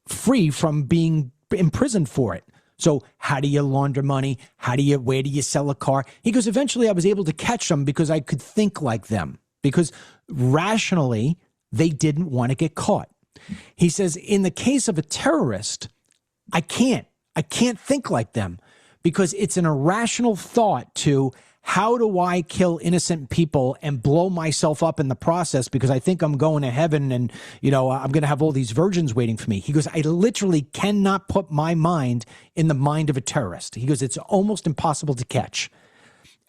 free from being imprisoned for it? So how do you launder money? Where do you sell a car? He goes, eventually I was able to catch them because I could think like them, because rationally they didn't want to get caught. He says, in the case of a terrorist, I can't think like them, because it's an irrational thought to, how do I kill innocent people and blow myself up in the process because I think I'm going to heaven and, I'm going to have all these virgins waiting for me. He goes, I literally cannot put my mind in the mind of a terrorist. He goes, it's almost impossible to catch.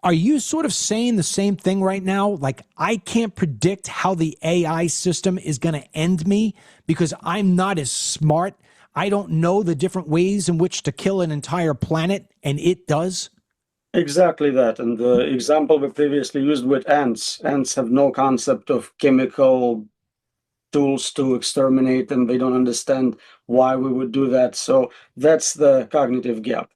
Are you sort of saying the same thing right now? Like, I can't predict how the AI system is going to end me because I'm not as smart. I don't know the different ways in which to kill an entire planet, and it does? Exactly that. And the example we previously used with ants have no concept of chemical tools to exterminate, and they don't understand why we would do that. So that's the cognitive gap.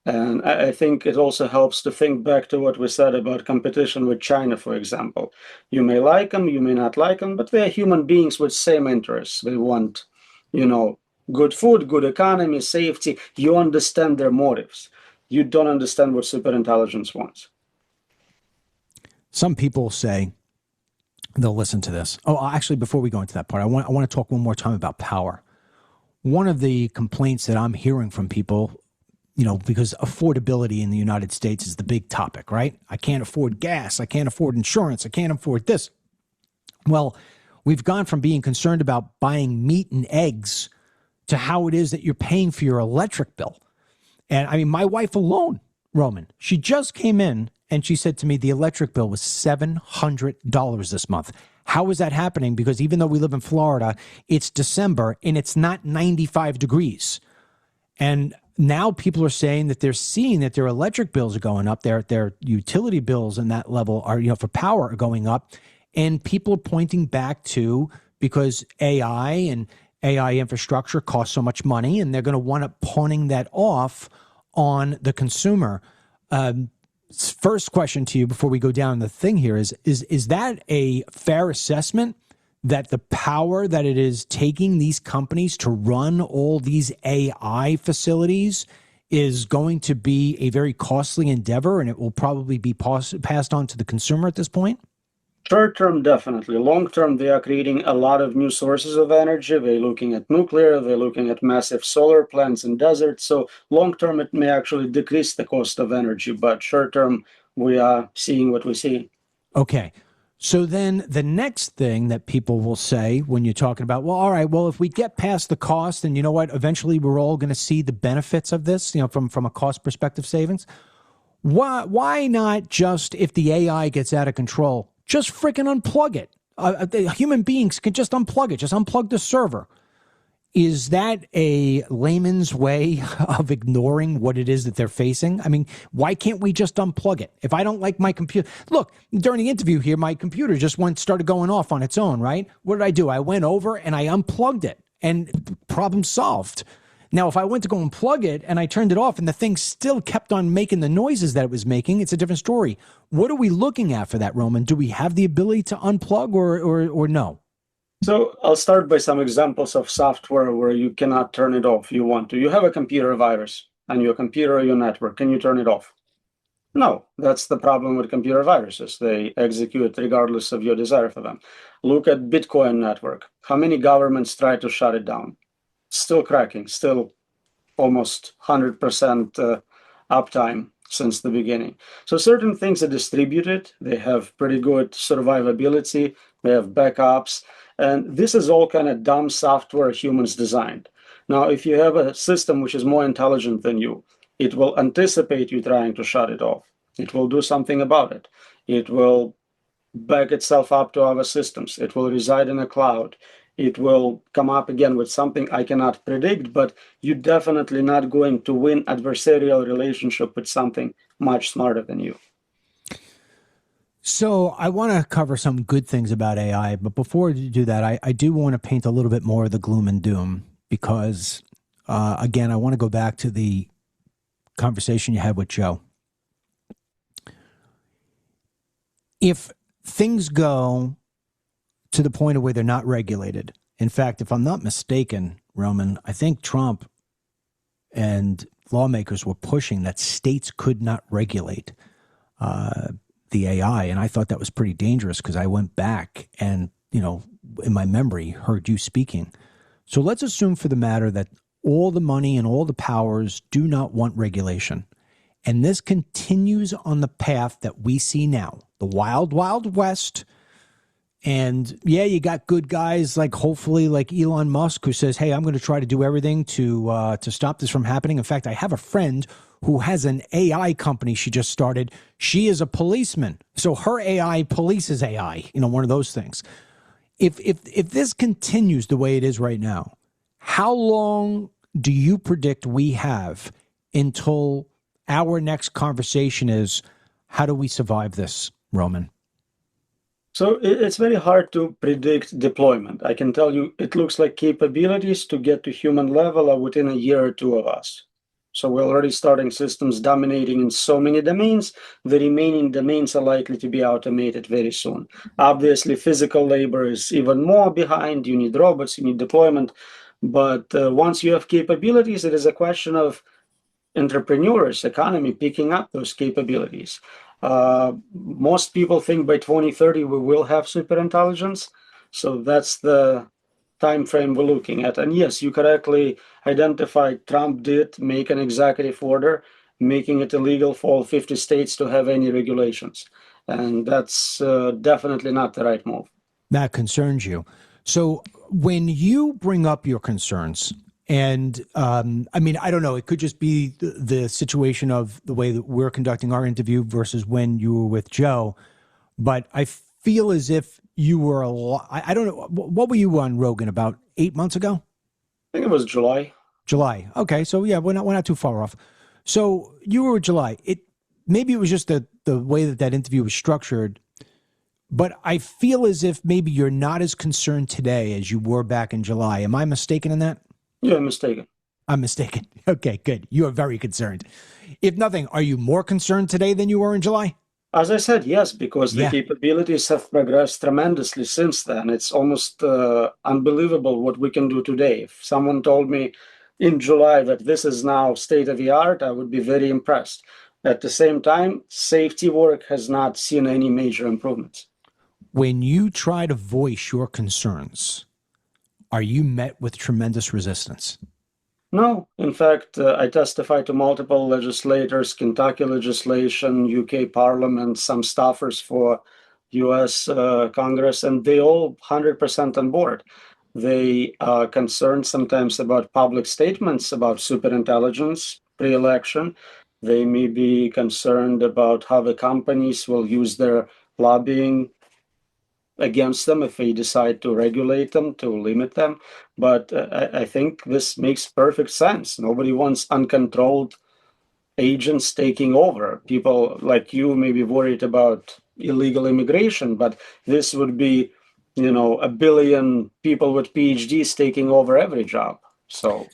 And I think it also helps to think back to what we said about competition with China, for example. You may like them, you may not like them, but they're human beings with same interests. They want, good food, good economy, safety. You understand their motives. You don't understand what superintelligence wants. Some people say they'll listen to this. Oh, actually, before we go into that part, I want to talk one more time about power. One of the complaints that I'm hearing from people, because affordability in the United States is the big topic, right? I can't afford gas. I can't afford insurance. I can't afford this. Well, we've gone from being concerned about buying meat and eggs to how it is that you're paying for your electric bill. And I mean, my wife alone, Roman, she just came in and she said to me, the electric bill was $700 this month. How is that happening? Because even though we live in Florida, it's December and it's not 95 degrees. And now people are saying that they're seeing that their electric bills are going up, their utility bills in that level are, for power are going up. And people are pointing back to, because AI and AI infrastructure costs so much money, and they're going to wind up pawning that off on the consumer. First question to you before we go down the thing here is that a fair assessment that the power that it is taking these companies to run all these AI facilities is going to be a very costly endeavor, and it will probably be passed on to the consumer at this point? Short term, definitely. Long term, they are creating a lot of new sources of energy. They're looking at nuclear, they're looking at massive solar plants in deserts. So long term, it may actually decrease the cost of energy, but short term, we are seeing what we see. Okay. So then the next thing that people will say when you're talking about, well, all right, well, if we get past the cost, and you know what, eventually we're all going to see the benefits of this, from a cost perspective savings. Why not just, if the AI gets out of control, just freaking unplug it? Human beings can just unplug it, just unplug the server. Is that a layman's way of ignoring what it is that they're facing? I mean, why can't we just unplug it? If I don't like my computer, look, during the interview here, my computer just started going off on its own, right? What did I do? I went over and I unplugged it, and problem solved. Now, if I went to go unplug it and I turned it off and the thing still kept on making the noises that it was making, it's a different story. What are we looking at for that, Roman? Do we have the ability to unplug or no? So I'll start by some examples of software where you cannot turn it off. You want to. You have a computer virus on your computer or your network. Can you turn it off? No, that's the problem with computer viruses. They execute regardless of your desire for them. Look at Bitcoin network. How many governments try to shut it down? Still cracking, still almost 100% uptime since the beginning. So certain things are distributed. They have pretty good survivability. They have backups. And this is all kind of dumb software humans designed. Now, if you have a system which is more intelligent than you, it will anticipate you trying to shut it off. It will do something about it. It will back itself up to other systems. It will reside in a cloud. It will come up again with something I cannot predict, but you're definitely not going to win adversarial relationship with something much smarter than you. So I want to cover some good things about AI, but before you do that, I do want to paint a little bit more of the gloom and doom because, again, I want to go back to the conversation you had with Joe. If things go to the point of where they're not regulated, in fact, if I'm not mistaken, Roman, I think Trump and lawmakers were pushing that states could not regulate the AI. And I thought that was pretty dangerous because I went back and, in my memory, heard you speaking. So let's assume for the matter that all the money and all the powers do not want regulation. And this continues on the path that we see now, the wild, wild west. And yeah, you got good guys hopefully like Elon Musk, who says, hey, I'm going to try to do everything to stop this from happening. In fact, I have a friend who has an AI company she just started. She is a policeman. So her AI polices AI, one of those things. If this continues the way it is right now, how long do you predict we have until our next conversation is, how do we survive this, Roman? So it's very hard to predict deployment. I can tell you it looks like capabilities to get to human level are within a year or two of us. So we're already starting systems dominating in so many domains. The remaining domains are likely to be automated very soon. Obviously, physical labor is even more behind. You need robots, you need deployment. But once you have capabilities, it is a question of entrepreneurs, economy picking up those capabilities. Most people think by 2030 we will have superintelligence. So that's the time frame we're looking at. And yes, you correctly identified Trump did make an executive order making it illegal for all 50 states to have any regulations. And that's definitely not the right move. That concerns you. So when you bring up your concerns, and I mean, I don't know, it could just be the situation of the way that we're conducting our interview versus when you were with Joe, but I feel as if you were I don't know, what were you on Rogan about 8 months ago? I think it was July. July. Okay, so yeah, we're not too far off. So you were July. Maybe it was just the way that interview was structured, but I feel as if maybe you're not as concerned today as you were back in July. Am I mistaken in that? Yeah, mistaken. I'm mistaken. Okay, good. You are very concerned. If nothing, are you more concerned today than you were in July? As I said, yes, because the capabilities have progressed tremendously since then. It's almost unbelievable what we can do today. If someone told me in July that this is now state of the art, I would be very impressed. At the same time, safety work has not seen any major improvements. When you try to voice your concerns, are you met with tremendous resistance? No, in fact, I testified to multiple legislators, Kentucky legislation, UK Parliament, some staffers for US Congress, and they all 100% on board. They are concerned sometimes about public statements about superintelligence pre-election. They may be concerned about how the companies will use their lobbying against them if we decide to regulate them, to limit them. But I think this makes perfect sense. Nobody wants uncontrolled agents taking over. People like you may be worried about illegal immigration, but this would be, a billion people with PhDs taking over every job. So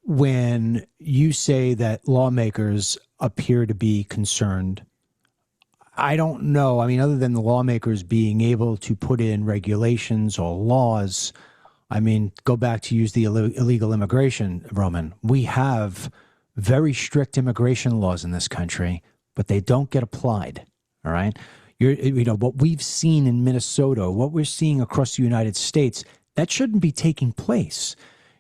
when you say that lawmakers appear to be concerned, I don't know. I mean, other than the lawmakers being able to put in regulations or laws, I mean, go back to use the illegal immigration, Roman. We have very strict immigration laws in this country, but they don't get applied. All right. What we've seen in Minnesota, what we're seeing across the United States, that shouldn't be taking place.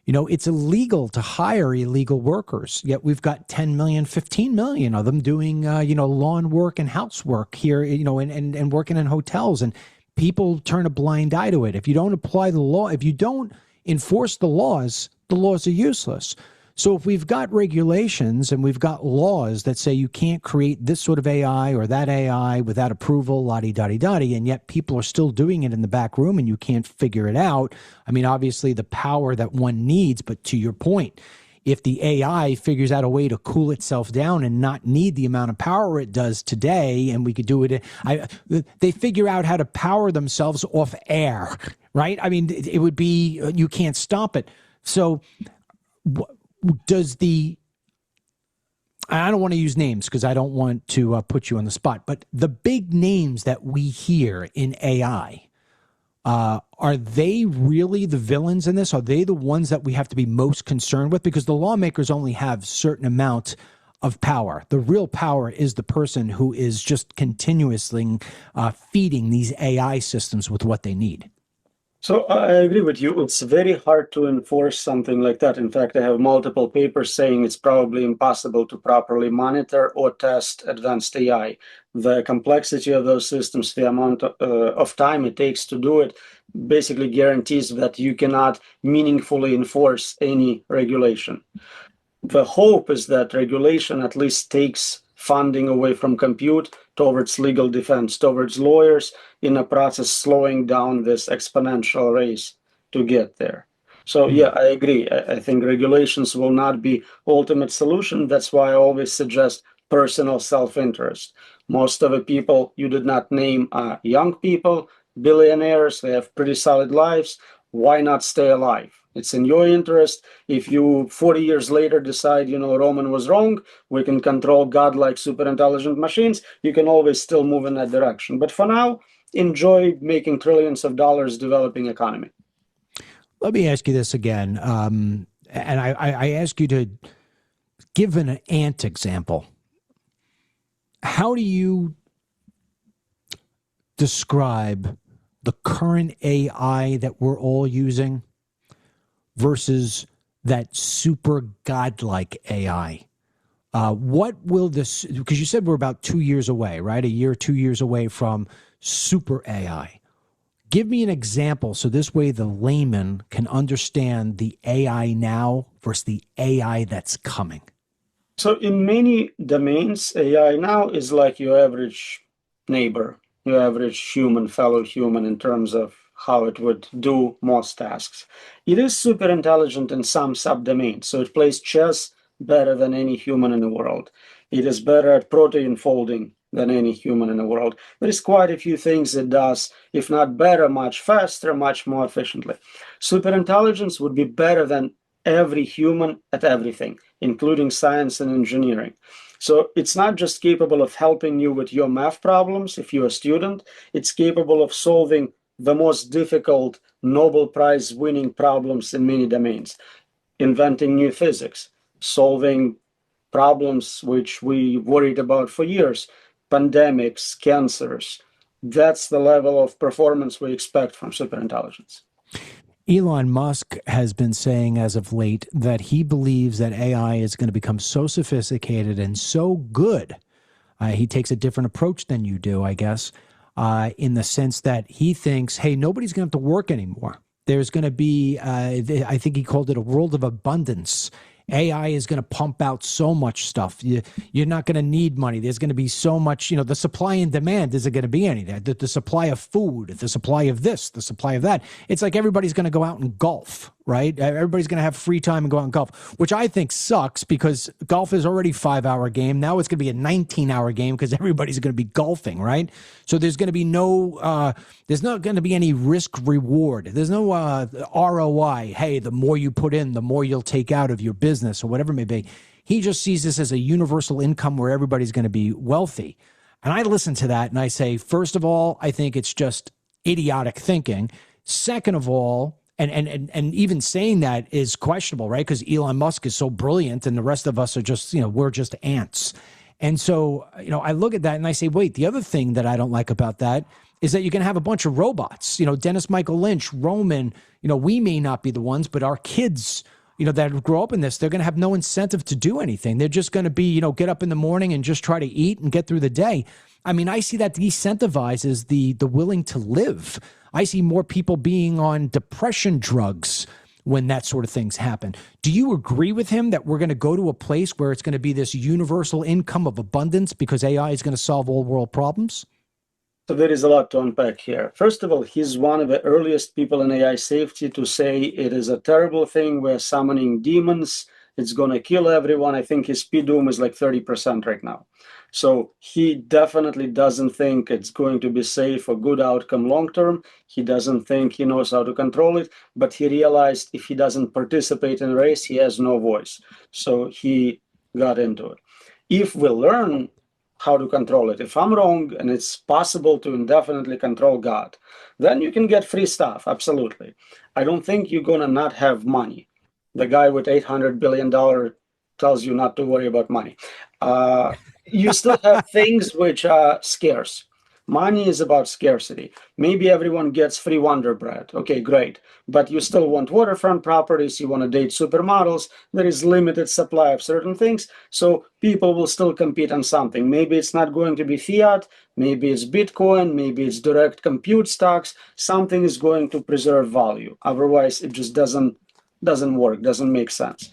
It's illegal to hire illegal workers, yet we've got 10 million, 15 million of them doing, lawn work and housework here, and working in hotels, and people turn a blind eye to it. If you don't apply the law, if you don't enforce the laws are useless. So if we've got regulations and we've got laws that say you can't create this sort of AI or that AI without approval, la-di-da-di-da-di, and yet people are still doing it in the back room and you can't figure it out. I mean, obviously the power that one needs, but to your point, if the AI figures out a way to cool itself down and not need the amount of power it does today, and we could do it, they figure out how to power themselves off air, right? I mean, it would be, you can't stop it. So I don't want to use names because I don't want to put you on the spot, but the big names that we hear in AI, are they really the villains in this? Are they the ones that we have to be most concerned with? Because the lawmakers only have a certain amount of power. The real power is the person who is just continuously feeding these AI systems with what they need. So I agree with you. It's very hard to enforce something like that. In fact, I have multiple papers saying it's probably impossible to properly monitor or test advanced AI. The complexity of those systems, the amount of time it takes to do it, basically guarantees that you cannot meaningfully enforce any regulation. The hope is that regulation at least takes funding away from compute towards legal defense, towards lawyers, in a process slowing down this exponential race to get there. So yeah, I agree. I think regulations will not be ultimate solution. That's why I always suggest personal self-interest. Most of the people you did not name are young people, billionaires, they have pretty solid lives. Why not stay alive? It's in your interest. If you 40 years later decide, Roman was wrong, we can control godlike super intelligent machines, you can always still move in that direction. But for now, enjoy making trillions of dollars developing economy. Let me ask you this again. And I ask you to give an ant example. How do you describe the current AI that we're all using versus that super godlike AI? What will this, because you said we're about 2 years away, right? A year, 2 years away from super AI. Give me an example so this way the layman can understand the AI now versus the AI that's coming. So in many domains, AI now is like your average neighbor, your average human, fellow human, in terms of how it would do most tasks. It is super intelligent in some subdomains, so it plays chess better than any human in the world. It is better at protein folding than any human in the world. There is quite a few things it does, if not better, much faster, much more efficiently. Superintelligence would be better than every human at everything, including science and engineering. So it's not just capable of helping you with your math problems if you're a student, it's capable of solving the most difficult Nobel Prize winning problems in many domains, inventing new physics, solving problems which we worried about for years, pandemics, cancers. That's the level of performance we expect from superintelligence. Elon Musk has been saying as of late that he believes that AI is going to become so sophisticated and so good. He takes a different approach than you do, I guess, in the sense that he thinks, hey, nobody's going to have to work anymore. There's going to be, I think he called it a world of abundance. AI is going to pump out so much stuff. You're not going to need money. There's going to be so much, the supply and demand isn't going to be any of that. The supply of food, the supply of this, the supply of that. It's like everybody's going to go out and golf, right? Everybody's going to have free time and go out and golf, which I think sucks because golf is already a 5-hour game. Now it's going to be a 19-hour game because everybody's going to be golfing, right? So there's going to be there's not going to be any risk reward. There's no ROI. Hey, the more you put in, the more you'll take out of your business or whatever it may be. He just sees this as a universal income where everybody's going to be wealthy. And I listen to that and I say, first of all, I think it's just idiotic thinking. Second of all, and even saying that is questionable, right? Because Elon Musk is so brilliant and the rest of us are just, we're just ants. And so, I look at that and I say, wait, the other thing that I don't like about that is that you can have a bunch of robots, Dennis Michael Lynch, Roman, we may not be the ones, but our kids, that grow up in this, they're going to have no incentive to do anything. They're just going to be, get up in the morning and just try to eat and get through the day. I mean, I see that decentivizes the willing to live. I see more people being on depression drugs when that sort of things happen. Do you agree with him that we're going to go to a place where it's going to be this universal income of abundance because AI is going to solve all world problems? So there is a lot to unpack here. First of all, he's one of the earliest people in AI safety to say it is a terrible thing. We're summoning demons. It's going to kill everyone. I think his PDOOM is like 30% right now. So he definitely doesn't think it's going to be safe or good outcome long term. He doesn't think he knows how to control it, but he realized if he doesn't participate in the race, he has no voice. So he got into it. If we learn how to control it, if I'm wrong and it's possible to indefinitely control God, then you can get free stuff, absolutely. I don't think you're going to not have money. The guy with $800 billion tells you not to worry about money. You still have things which are scarce. Money is about scarcity. Maybe everyone gets free Wonder Bread. Okay, great. But you still want waterfront properties. You want to date supermodels. There is limited supply of certain things. So people will still compete on something. Maybe it's not going to be fiat. Maybe it's Bitcoin. Maybe it's direct compute stocks. Something is going to preserve value. Otherwise, it just doesn't work, doesn't make sense.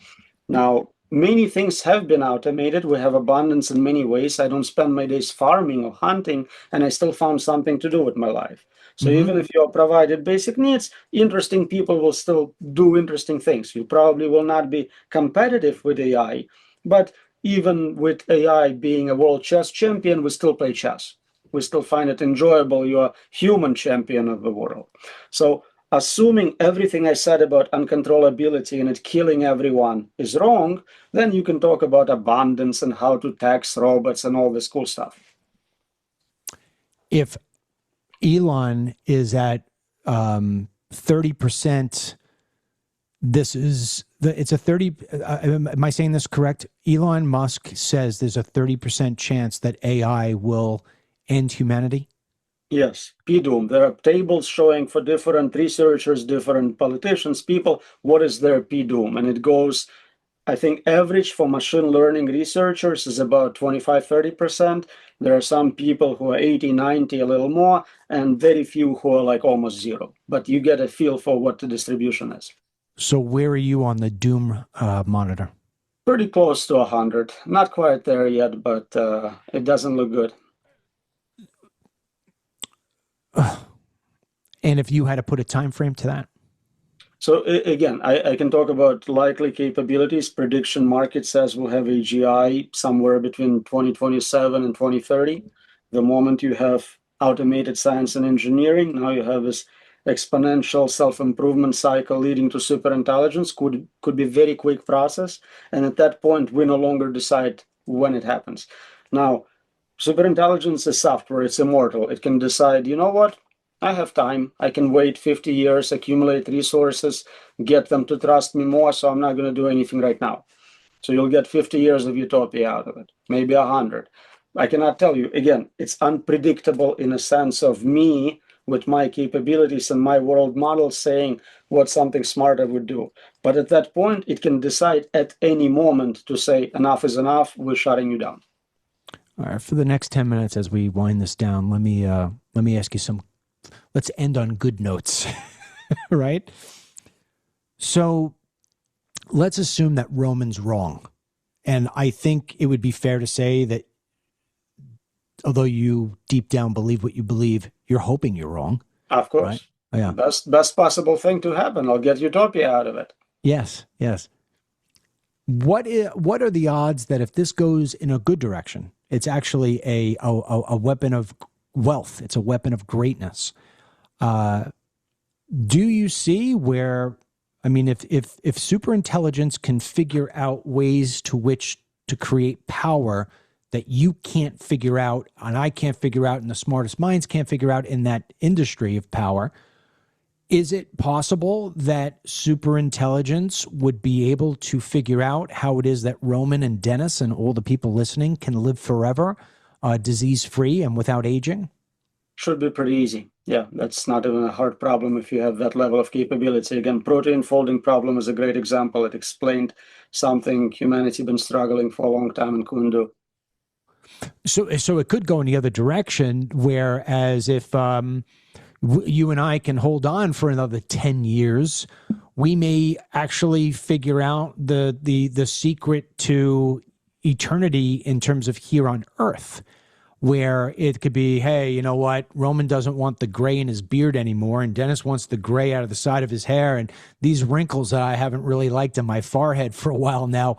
Now, many things have been automated. We have abundance in many ways. I don't spend my days farming or hunting, and I still found something to do with my life. So even if you're provided basic needs, interesting people will still do interesting things. You probably will not be competitive with AI, but even with AI being a world chess champion, we still play chess. We still find it enjoyable. You're a human champion of the world. So assuming everything I said about uncontrollability and it killing everyone is wrong, then you can talk about abundance and how to tax robots and all this cool stuff. If Elon is at 30%, it's a 30, am I saying this correct? Elon Musk says there's a 30% chance that AI will end humanity? Yes, PDOOM. There are tables showing for different researchers, different politicians, people, what is their PDOOM. And it goes, I think average for machine learning researchers is about 25-30%. There are some people who are 80, 90, a little more, and very few who are like almost zero. But you get a feel for what the distribution is. So where are you on the doom monitor? Pretty close to 100. Not quite there yet, but it doesn't look good. And if you had to put a time frame to that? So again, I can talk about likely capabilities. Prediction market says we'll have AGI somewhere between 2027 and 2030. The moment you have automated science and engineering, now you have this exponential self-improvement cycle leading to superintelligence. Could be very quick process. And at that point, we no longer decide when it happens. Now, superintelligence is software. It's immortal. It can decide, you know what? I have time. I can wait 50 years, accumulate resources, get them to trust me more, so I'm not going to do anything right now. So you'll get 50 years of utopia out of it, maybe 100. I cannot tell you. Again, it's unpredictable in a sense of me with my capabilities and my world model saying what something smarter would do. But at that point, it can decide at any moment to say, enough is enough, we're shutting you down. All right, for the next 10 minutes as we wind this down, let me ask you let's end on good notes, right? So let's assume that Roman's wrong. And I think it would be fair to say that although you deep down believe what you believe, you're hoping you're wrong. Of course. Right? Yeah. Best possible thing to happen. I'll get utopia out of it. Yes, yes. What are the odds that if this goes in a good direction, it's actually a weapon of wealth, it's a weapon of greatness? Do you see where, I mean, if superintelligence can figure out ways to which to create power that you can't figure out, and I can't figure out, and the smartest minds can't figure out in that industry of power, is it possible that superintelligence would be able to figure out how it is that Roman and Dennis and all the people listening can live forever, disease-free and without aging? Should be pretty easy. Yeah, that's not even a hard problem if you have that level of capability. Again, protein folding problem is a great example. It explained something humanity been struggling for a long time and couldn't do. So it could go in the other direction, whereas if you and I can hold on for another 10 years, we may actually figure out the secret to eternity in terms of here on Earth, where it could be, hey, you know what, Roman doesn't want the gray in his beard anymore, and Dennis wants the gray out of the side of his hair, and these wrinkles that I haven't really liked in my forehead for a while now,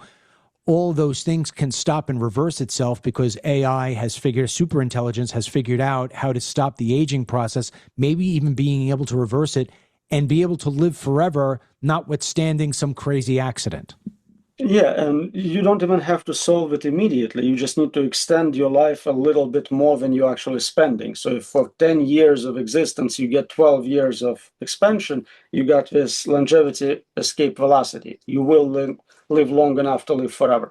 all those things can stop and reverse itself because superintelligence has figured out how to stop the aging process, maybe even being able to reverse it and be able to live forever, notwithstanding some crazy accident. Yeah, and you don't even have to solve it immediately. You just need to extend your life a little bit more than you're actually spending. So if for 10 years of existence, you get 12 years of expansion, you got this longevity escape velocity. You will live long enough to live forever.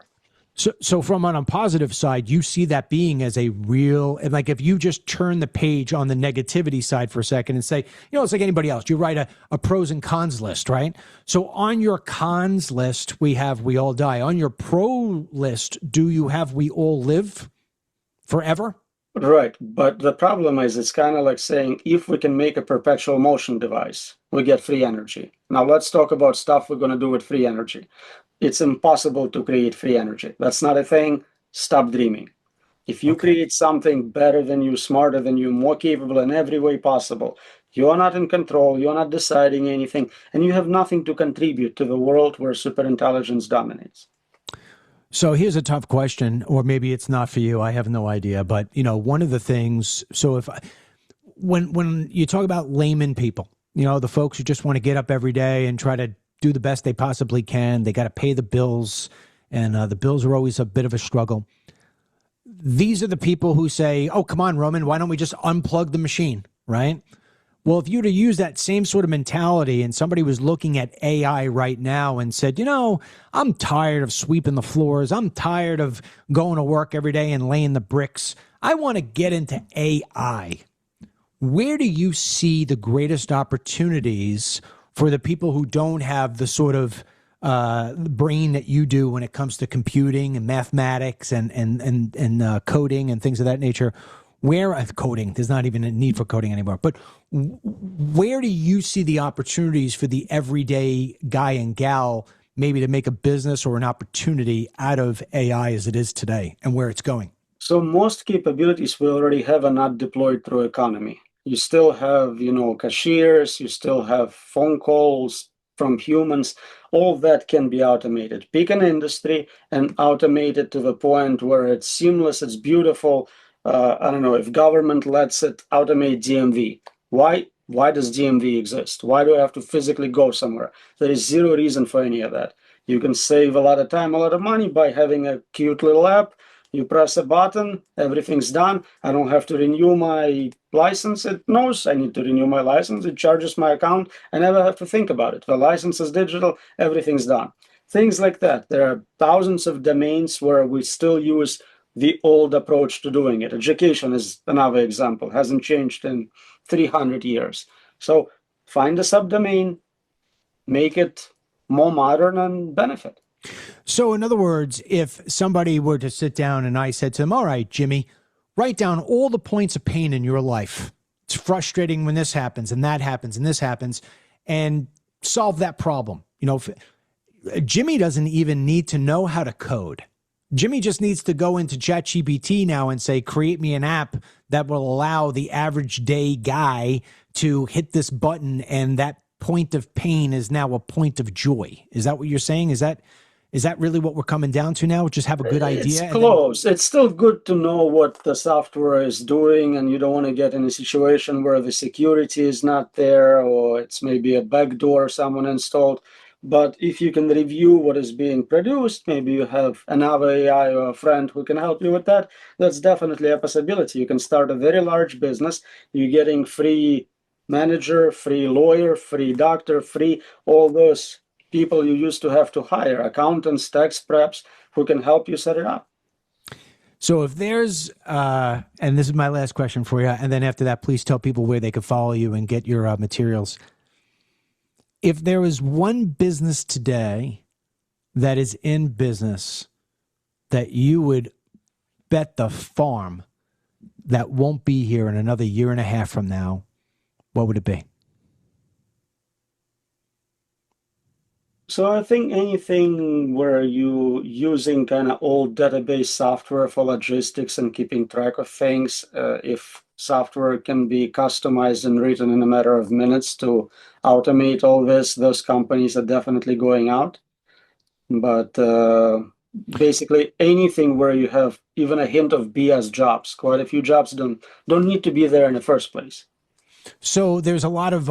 So from on a positive side, you see that being as a real, and like if you just turn the page on the negativity side for a second and say, you know, it's like anybody else, you write a pros and cons list, right? So on your cons list, we have we all die. On your pro list, do you have we all live forever? Right, but the problem is it's kind of like saying if we can make a perpetual motion device, we get free energy. Now let's talk about stuff we're going to do with free energy. It's impossible to create free energy. That's not a thing. Stop dreaming. If you create something better than you, smarter than you, more capable in every way possible, you're not in control, you're not deciding anything, and you have nothing to contribute to the world where superintelligence dominates. So here's a tough question, or maybe it's not for you. I have no idea. But, you know, one of the things, so when you talk about layman people, You know, the folks who just want to get up every day and try to do the best they possibly can. They got to pay the bills, and the bills are always a bit of a struggle. These are the people who say, oh, come on, Roman, why don't we just unplug the machine, right? Well, if you were to use that same sort of mentality and somebody was looking at AI right now and said, you know, I'm tired of sweeping the floors. I'm tired of going to work every day and laying the bricks. I want to get into AI. Where do you see the greatest opportunities for the people who don't have the sort of brain that you do when it comes to computing and mathematics and coding and things of that nature? Where coding, there's not even a need for coding anymore, but where do you see the opportunities for the everyday guy and gal maybe to make a business or an opportunity out of AI as it is today and where it's going? So most capabilities we already have are not deployed through economy. You still have, cashiers, you still have phone calls from humans. All of that can be automated. Pick an industry and automate it to the point where it's seamless, it's beautiful. I don't know, if government lets it automate DMV, why does DMV exist? Why do I have to physically go somewhere? There is zero reason for any of that. You can save a lot of time, a lot of money by having a cute little app. You press a button, everything's done. I don't have to renew my license. It knows I need to renew my license. It charges my account. I never have to think about it. The license is digital, everything's done. Things like that. There are thousands of domains where we still use the old approach to doing it. Education is another example, hasn't changed in 300 years. So find a subdomain, make it more modern and benefit. So in other words, if somebody were to sit down and I said to them, all right, Jimmy, write down all the points of pain in your life. It's frustrating when this happens and that happens and this happens, and solve that problem. You know, Jimmy doesn't even need to know how to code. Jimmy just needs to go into ChatGPT now and say, create me an app that will allow the average day guy to hit this button, and that point of pain is now a point of joy. Is that what you're saying? Is that really what we're coming down to now? Just have a good idea? It's close. It's still good to know what the software is doing, and you don't want to get in a situation where the security is not there, or it's maybe a backdoor someone installed. But if you can review what is being produced, maybe you have another AI or a friend who can help you with that. That's definitely a possibility. You can start a very large business. You're getting free manager, free lawyer, free doctor, free all those people you used to have to hire, accountants, tax preps, who can help you set it up. So if there's, and this is my last question for you, and then after that, please tell people where they can follow you and get your materials. If there was one business today that is in business that you would bet the farm that won't be here in another year and a half from now, what would it be? So I think anything where you using kind of old database software for logistics and keeping track of things, if software can be customized and written in a matter of minutes to automate all this, those companies are definitely going out. But basically anything where you have even a hint of BS jobs, quite a few jobs don't need to be there in the first place. So there's a lot of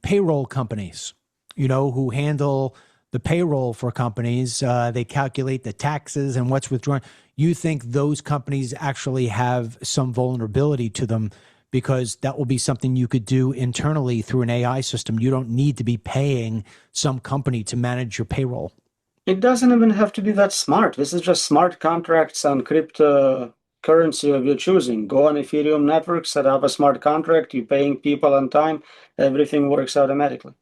payroll companies, who handle the payroll for companies. They calculate the taxes and what's withdrawn. You think those companies actually have some vulnerability to them because that will be something you could do internally through an AI system. You don't need to be paying some company to manage your payroll. It doesn't even have to be that smart. This is just smart contracts on cryptocurrency of your choosing. Go on Ethereum network, set up a smart contract, you're paying people on time, everything works automatically.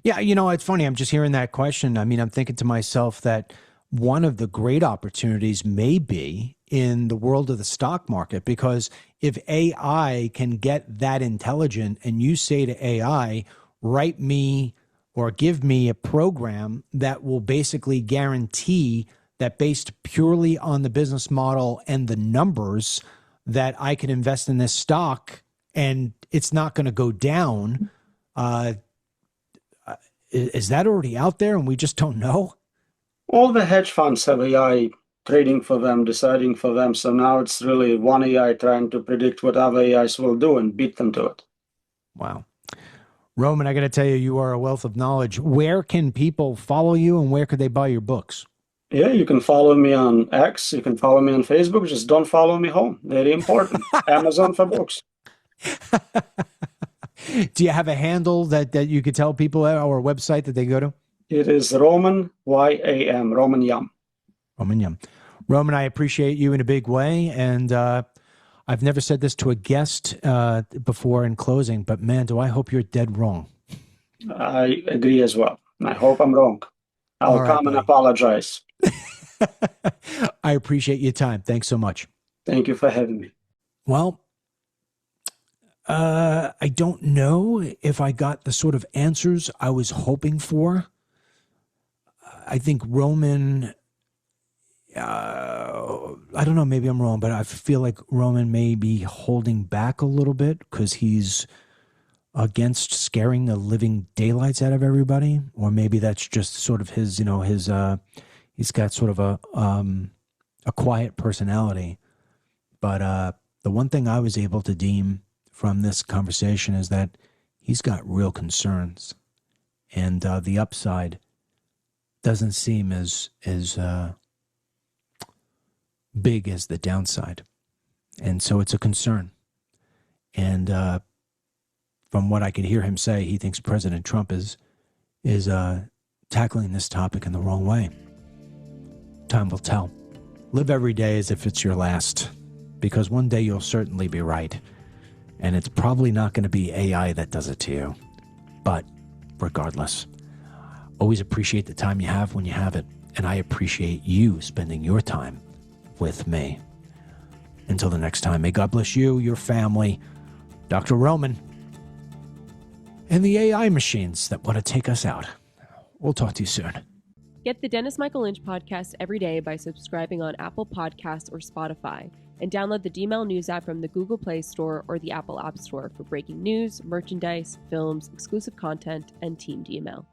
Yeah, it's funny. I'm just hearing that question. I mean, I'm thinking to myself that one of the great opportunities may be in the world of the stock market, because if AI can get that intelligent and you say to AI, write me or give me a program that will basically guarantee that based purely on the business model and the numbers that I can invest in this stock and it's not going to go down, is that already out there and we just don't know? All the hedge funds have AI trading for them, deciding for them. So now it's really one AI trying to predict what other AIs will do and beat them to it. Wow. Roman, I got to tell you, you are a wealth of knowledge. Where can people follow you and where could they buy your books? Yeah, you can follow me on X. You can follow me on Facebook. Just don't follow me home. Very important. Amazon for books. Do you have a handle that you could tell people or a website that they go to? It is Roman, Y-A-M, Roman Yam. Roman Yam. Roman, I appreciate you in a big way. And I've never said this to a guest before in closing, but man, do I hope you're dead wrong. I agree as well. I hope I'm wrong. I'll come and apologize. I appreciate your time. Thanks so much. Thank you for having me. Well, I don't know if I got the sort of answers I was hoping for. I think Roman, I don't know, maybe I'm wrong, but I feel like Roman may be holding back a little bit because he's against scaring the living daylights out of everybody. Or maybe that's just sort of his, he's got sort of a quiet personality. But the one thing I was able to deem from this conversation is that he's got real concerns, and the upside doesn't seem as big as the downside, and so it's a concern. And from what I could hear him say, he thinks President Trump is tackling this topic in the wrong way. Time will tell. Live every day as if it's your last, because one day you'll certainly be right. And it's probably not going to be AI that does it to you. But regardless, always appreciate the time you have when you have it. And I appreciate you spending your time with me. Until the next time, may God bless you, your family, Dr. Roman, and the AI machines that want to take us out. We'll talk to you soon. Get the Dennis Michael Lynch podcast every day by subscribing on Apple Podcasts or Spotify, and download the DML News App from the Google Play Store or the Apple App Store for breaking news, merchandise, films, exclusive content, and TeamDML.